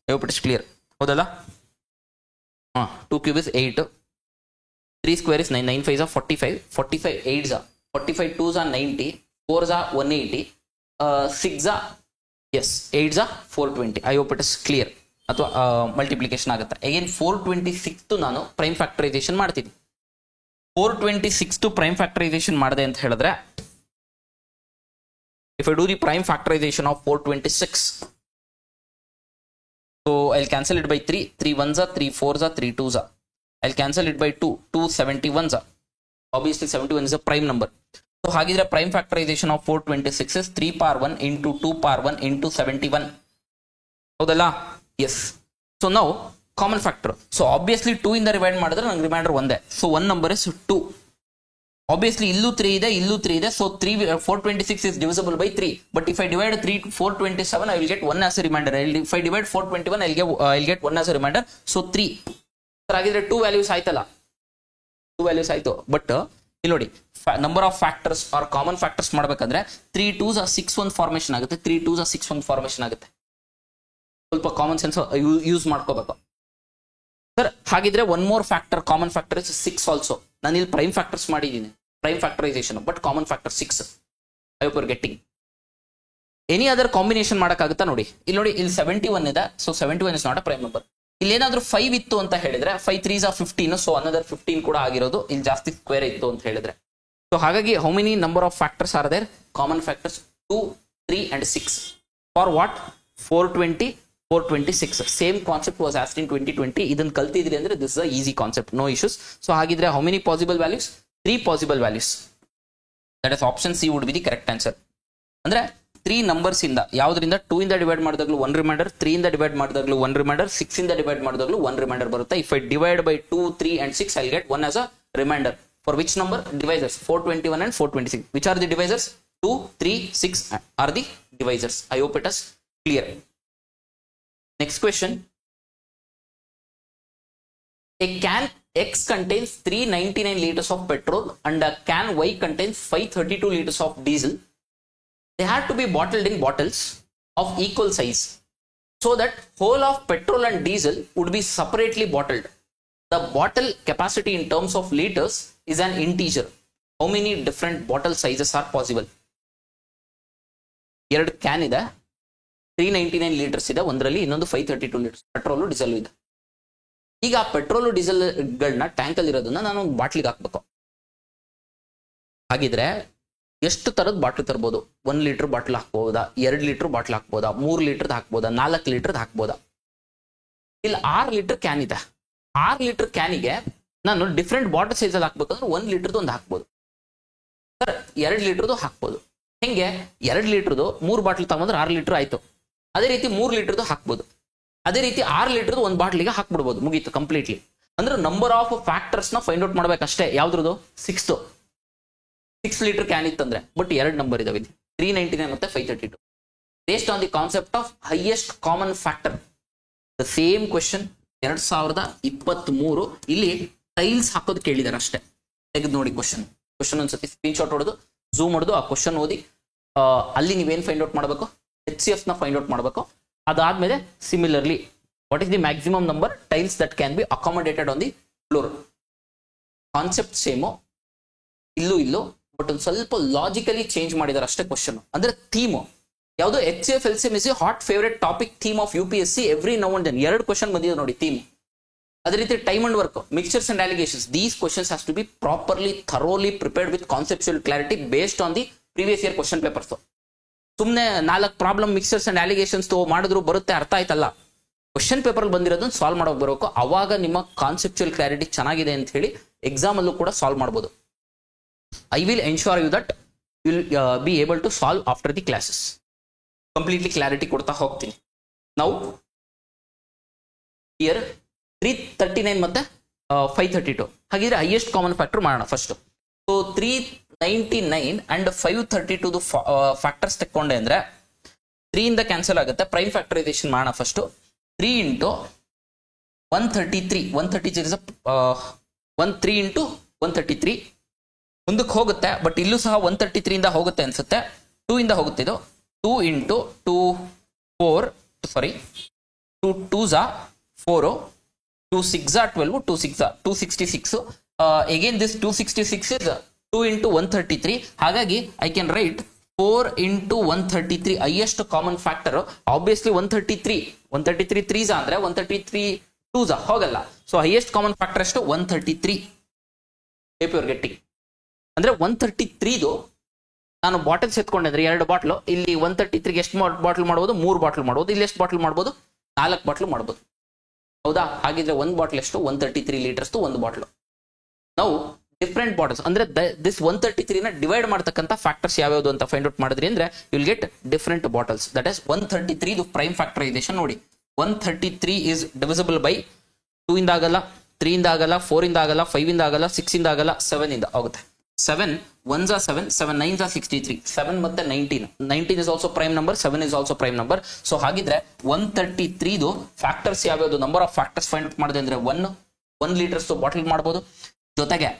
I hope it is clear. ಹೌದಲ್ಲ? 2 cube is 8, 3 square is 9, 9 5 is 45, 45 8 is 45 2 is 90, 4 is 180, 6 is yes 8 is 420. I hope it is clear. ಅಥವಾ multiplication ಆಗುತ್ತೆ. Again 426 ನಾನು prime factorisation ಮಾಡ್ತೀನಿ. 426 prime factorisation ಮಾಡಿದೆ ಅಂತ ಹೇಳಿದ್ರೆ if I do the prime factorization of 426, so I'll cancel it by 3, 3 1s are 3 4s are 3 2s are. I'll cancel it by 2, 2 71s are. Obviously 71 is a prime number. So hagidre prime factorization of 426 is 3 power 1 into 2 power 1 into 71. ಹೌದಲ್ಲ? Yes. So now common factor. So obviously 2 ಇಂದ divide ಮಾಡಿದ್ರೆ ನಂಗೆ reminder ಒಂದೇ. So one number is 2. Obviously, illu 3 ಇದೆ, so 426 is divisible by 3. But if I divide 3 to 427, I will get 1 as a remainder. If I divide 421, I'll get 1 as a remainder. So 3. ಹಾಗಿದ್ರೆ 2 values ಆಯ್ತಲ್ಲ, 2 values ಆಯ್ತು. But ಇಲ್ಲಿ ನೋಡಿ, number of factors R common factors ಮಾಡ್ಬೇಕಂದ್ರೆ 3 2s are 6 1 formation ಆಗುತ್ತೆ, 3 2s are 6 1 formation ಆಗುತ್ತೆ. ಸ್ವಲ್ಪ common sense use ಮಾಡ್ಕೋಬೇಕು ಸರ್. ಹಾಗಿದ್ರೆ one more factor, common factor is 6 also. ನಾನು ಇಲ್ಲಿ ಪ್ರೈಮ್ ಫ್ಯಾಕ್ಟರ್ಸ್ ಮಾಡಿದ್ದೀನಿ, prime factorisation, but common factor 6. I hope you are getting. Any other combination ಮಾಡಕ್ಕಾಗುತ್ತಾ ನೋಡಿ. ಇಲ್ಲಿ 71 ಇದೆ, so 71 is not a prime number. ಇಲ್ಲಿ ಏನಾದ್ರೂ 5 ಇತ್ತು ಅಂತ ಹೇಳಿದ್ರೆ 5 3s are 15, ಸೊ ಅನದರ್ 15 ಕೂಡ ಆಗಿರೋದು. ಇಲ್ಲಿ ಜಾಸ್ತಿ ಸ್ಕ್ವೇರ್ ಇತ್ತು ಅಂತ ಹೇಳಿದ್ರೆ, ಸೊ ಹಾಗಾಗಿ how many number of factors are there? Common factors 2 3 and 6. For what? 420 426. Same concept was asked in 2020. ಇದನ್ನ ಕಲ್ತಿದ್ರಿ ಅಂದ್ರೆ this is a easy concept, no issues. So ಹಾಗಿದ್ರೆ how many possible values? 3 possible values. That is option C would be the correct answer. ಅಂದ್ರೆ 3 numbers ಇಂದ, ಯಾವ್ದ್ರಿಂದ 2 ಇಂದ divide ಮಾಡಿದಾಗ್ಲೂ 1 reminder, 3 ಇಂದ divide ಮಾಡಿದಾಗ್ಲೂ 1 reminder, 6 ಇಂದ divide ಮಾಡಿದಾಗ್ಲೂ 1 reminder ಬರುತ್ತೆ. If I divide by 2 3 and 6, I will get 1 as a remainder. For which number? Divisors 421 and 426. Which are the divisors? 2 3 6 are the divisors. I hope it is clear. Next question. A can X contains 399 liters of petrol and a can Y contains 532 liters of diesel. They had to be bottled in bottles of equal size, so that whole of petrol and diesel would be separately bottled. The bottle capacity in terms of liters is an integer. How many different bottle sizes are possible? ಎರಡು can ಇದೆ, 399 litres ಇದೆ, ಒಂದರಲ್ಲಿ ಇನ್ನೊಂದು 532 litres petrol diesel ಇದೆ. ಈಗ petrol diesel ಗಳನ್ನ tank ಅಲ್ಲಿ ಇರೋದನ್ನ ನಾನು ಒಂದು ಬಾಟ್ಲಿಗೆ ಹಾಕ್ಬೇಕು. ಹಾಗಿದ್ರೆ ಎಷ್ಟು ತರದ ಬಾಟ್ಲ್ ತರಬಹುದು? 1 ಲೀಟರ್ ಬಾಟ್ಲ್ ಹಾಕ್ಬೋದಾ, 2 ಲೀಟರ್ ಬಾಟ್ಲ್ ಹಾಕ್ಬೋದಾ, 3 ಲೀಟರ್ ಹಾಕ್ಬೋದಾ, 4 ಲೀಟರ್ ಹಾಕ್ಬೋದಾ? ಇಲ್ಲಿ 6 ಲೀಟರ್ ಕ್ಯಾನ್ ಇದೆ. 6 ಲೀಟರ್ ಕ್ಯಾನಿಗೆ ನಾನು ಡಿಫ್ರೆಂಟ್ ಬಾಟಲ್ ಸೈಜ್ ಅಲ್ಲಿ ಹಾಕ್ಬೇಕಂದ್ರೆ 1 ಲೀಟರ್ದು ಒಂದು ಹಾಕ್ಬೋದು ಸರ್, 2 ಲೀಟರ್ದು ಹಾಕ್ಬೋದು. ಹೆಂಗೆ? 2 ಲೀಟರ್ದು 3 ಬಾಟ್ಲ್ ತಗೊಂಡ್ರೆ 6 ಲೀಟರ್ ಆಯ್ತು. ಅದೇ ರೀತಿ 3 ಲೀಟರ್ದು ಹಾಕ್ಬೋದು. ಅದೇ ರೀತಿ 6 ಲೀಟರ್ದು ಒಂದು ಬಾಟ್ಲಿಗೆ ಹಾಕ್ಬಿಡ್ಬೋದು, ಮುಗೀತು ಕಂಪ್ಲೀಟ್ಲಿ. ಅಂದ್ರೆ ನಂಬರ್ ಆಫ್ ಫ್ಯಾಕ್ಟರ್ಸ್ ನ ಫೈಂಡ್ ಔಟ್ ಮಾಡ್ಬೇಕಷ್ಟೇ. ಯಾವ್ದ್ರದ್ದು? 6 ಲೀಟರ್ ಕ್ಯಾನ್ ಇತ್ತಂದ್ರೆ. ಬಟ್ 2 ನಂಬರ್ ಇದಾವೆ, 399 ಮತ್ತೆ 532. Based on the concept of highest common factor. The same question 2023. ಇಲ್ಲಿ ಟೈಲ್ಸ್ ಹಾಕೋದು ಕೇಳಿದಾರೆ ಅಷ್ಟೇ. ತೆಗೆದು ನೋಡಿ ಕ್ವಶನ್ ಒಂದ್ಸತಿ ಸ್ಕ್ರೀನ್ ಶಾಟ್ ಹೊಡೆದು ಝೂಮ್ ಹೊಡೆದು ಆ ಕ್ವಶನ್ ಓದಿ ಅಲ್ಲಿ ನೀವೇನ್ ಫೈಂಡ್ ಔಟ್ ಮಾಡಬೇಕು? HCF ನ ಫೈಂಡ್ ಔಟ್ ಮಾಡಬೇಕು. ಅದಾದ್ಮೇಲೆ similarly what is the maximum number tiles that can be accommodated on the floor. Concept same, ಇಲ್ಲೂ ಬಟ್ ಒಂದು ಸ್ವಲ್ಪ ಲಾಜಿಕಲಿ ಚೇಂಜ್ ಮಾಡಿದಾರೆ ಅಷ್ಟೇ ಕ್ವಶನ್. ಅಂದ್ರೆ ಥೀಮು ಯಾವುದು? HCF LCM is hot favourite topic theme of UPSC every now and then. 2 question ಬಂದಿದೆ ನೋಡಿ theme. ಅದೇ ರೀತಿ time and work, mixtures and alligations. These questions has to be properly thoroughly prepared with conceptual clarity based on the previous year question papers. ಸುಮ್ಮನೆ 4 problem mixtures and allegations ಮಾಡಿದ್ರು ಬರುತ್ತೆ, ಅರ್ಥ ಆಯ್ತಲ್ಲ. Question paper ಅಲ್ಲಿ ಬಂದಿರೋದನ್ನ solve ಮಾಡೋಕೆ ಬರಬೇಕು. ಅವಾಗ ನಿಮ್ಮ ಕಾನ್ಸೆಪ್ಚುಯಲ್ ಕ್ಲಾರಿಟಿ ಚೆನ್ನಾಗಿದೆ ಅಂತ ಹೇಳಿ ಎಕ್ಸಾಮ್ ಅಲ್ಲೂ ಕೂಡ ಸಾಲ್ವ್ ಮಾಡಬಹುದು. I will ensure you that you will be able to solve after the classes. Completely clarity ಕೊಡ್ತಾ ಹೋಗ್ತೀನಿ. ನಾವು ಇಯರ್ 339 ಮತ್ತೆ 532. ಹಾಗಿದ್ರೆ ಹೈಯೆಸ್ಟ್ ಕಾಮನ್ ಫ್ಯಾಕ್ಟರ್ ಮಾಡೋಣ ಫಸ್ಟ್. ಸೊ 399 ಅಂಡ್ 532 ಫ್ಯಾಕ್ಟರ್ಸ್ ತಕ್ಕೊಂಡೆ ಅಂದ್ರೆ 3 ಇಂದ ಕ್ಯಾನ್ಸಲ್ ಆಗುತ್ತೆ. ಪ್ರೈಮ್ ಫ್ಯಾಕ್ಟರೈಸೇಷನ್ ಮಾಡೋಣ ಫಸ್ಟ್. 3 ಇಂಟು 133 3 ಇಂಟು 133 ಮುಂದಕ್ಕೆ ಹೋಗುತ್ತೆ. ಬಟ್ ಇಲ್ಲೂ ಸಹ 133 ಇಂದ ಹೋಗುತ್ತೆ ಅನ್ಸುತ್ತೆ. 2 ಇಂದ ಹೋಗುತ್ತೆ ಇದು. 2 into 2 4 sorry 2 2s are 4, 2 6s are 12, 2 6s are 266. Again this 266 is 2 into 133. ಹಾಗಾಗಿ I can write 4 into 133 highest common factor. Obviously 133 3s ಅಂದ್ರೆ 133 2s ಹೋಗಲ್ಲ. ಸೊ ಹೈಯೆಸ್ಟ್ ಕಾಮನ್ ಫ್ಯಾಕ್ಟರ್ ಎಷ್ಟು? 133. ಹೇಪ್ ಯು ಆರ್ ಗೆಟ್ಟಿಂಗ್. ಅಂದ್ರೆ 133ದು ನಾನು ಬಾಟಲ್ಸ್ ಎತ್ಕೊಂಡ್ರೆ 2 ಬಾಟ್ಲು. ಇಲ್ಲಿ 133ಗೆ ಎಷ್ಟು bottle ಮಾಡ್ಬೋದು? 3 bottle ಮಾಡ್ಬೋದು. ಇಲ್ಲಿ ಎಷ್ಟು ಬಾಟ್ಲ್ ಮಾಡ್ಬೋದು? 4 ಬಾಟ್ಲ್ ಮಾಡ್ಬೋದು. ಹೌದಾ? ಹಾಗಿದ್ರೆ 1 ಬಾಟ್ಲ್ ಎಷ್ಟು? 133 ಲೀಟರ್ಸ್ ಒಂದು ಬಾಟ್ಲು. ನಾವು ಡಿಫ್ರೆಂಟ್ ಬಾಟಲ್ಸ್ ಅಂದ್ರೆ ದಿಸ್ 133 ನ ಡಿವೈಡ್ ಮಾಡ್ತಕ್ಕಂಥ ಫ್ಯಾಕ್ಟರ್ಸ್ ಯಾವ್ಯಾವುದು ಅಂತ ಫೈಂಡ್ ಔಟ್ ಮಾಡಿದ್ರಿ ಅಂದ್ರೆ you will get different bottles. That is 133 prime factorisation ನೋಡಿ. 133 ಇಸ್ ಡಿವಿಸಿಬಲ್ ಬೈ 2 ಇಂದ ಆಗಲ್ಲ, 3 ಇಂದ ಆಗಲ್ಲ, 4 ಇಂದ ಆಗಲ್ಲ, 5 ಇಂದ ಆಗಲ್ಲ, 6 ಇಂದ ಆಗಲ್ಲ, 7 ಇಂದ ಆಗುತ್ತೆ. 7 1s are 7, 7 9s are 63, 7 ಮತ್ತೆ 19, 19 is also prime number, 7 is also prime number. So ಹಾಗಿದ್ರೆ 133 ಫ್ಯಾಕ್ಟರ್ಸ್ ಯಾವ್ಯಾವುದು, number of factors find out ಮಾಡಿದೆ ಅಂದ್ರೆ 1 ಲೀಟರ್ಸ್ ಬಾಟಲ್ ಮಾಡ್ಬೋದು, ಜೊತೆಗೆ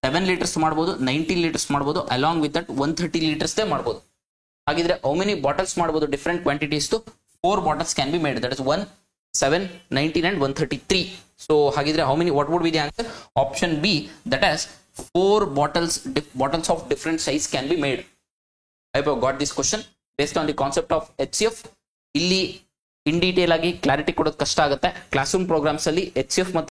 7 ಲೀಟರ್ಸ್ ಮಾಡ್ಬೋದು, 19 ಲೀಟರ್ಸ್ ಮಾಡ್ಬೋದು, ಅಲಾಂಗ್ ವಿತ್ ದಟ್ 130 ಲೀಟರ್ಸ್ ಮಾಡ್ಬೋದು. ಹಾಗಿದ್ರೆ ಹೌ ಮೆನಿ ಬಾಟಲ್ಸ್ ಮಾಡ್ಬೋದು different quantities? 4 bottles can be made, that is 1 7 19 and 133. So ಹಾಗಿದ್ರೆ how many, what would be the answer? Option B, that as 4 bottles of different size can be made. I hope you got this question based on the concept of HCF. ಇಲ್ಲಿ in detail ಆಗಿ clarity ಕೊಡೋದು ಕಷ್ಟ ಆಗುತ್ತೆ. Class room programmes ಅಲ್ಲಿ HCF ಮತ್ತು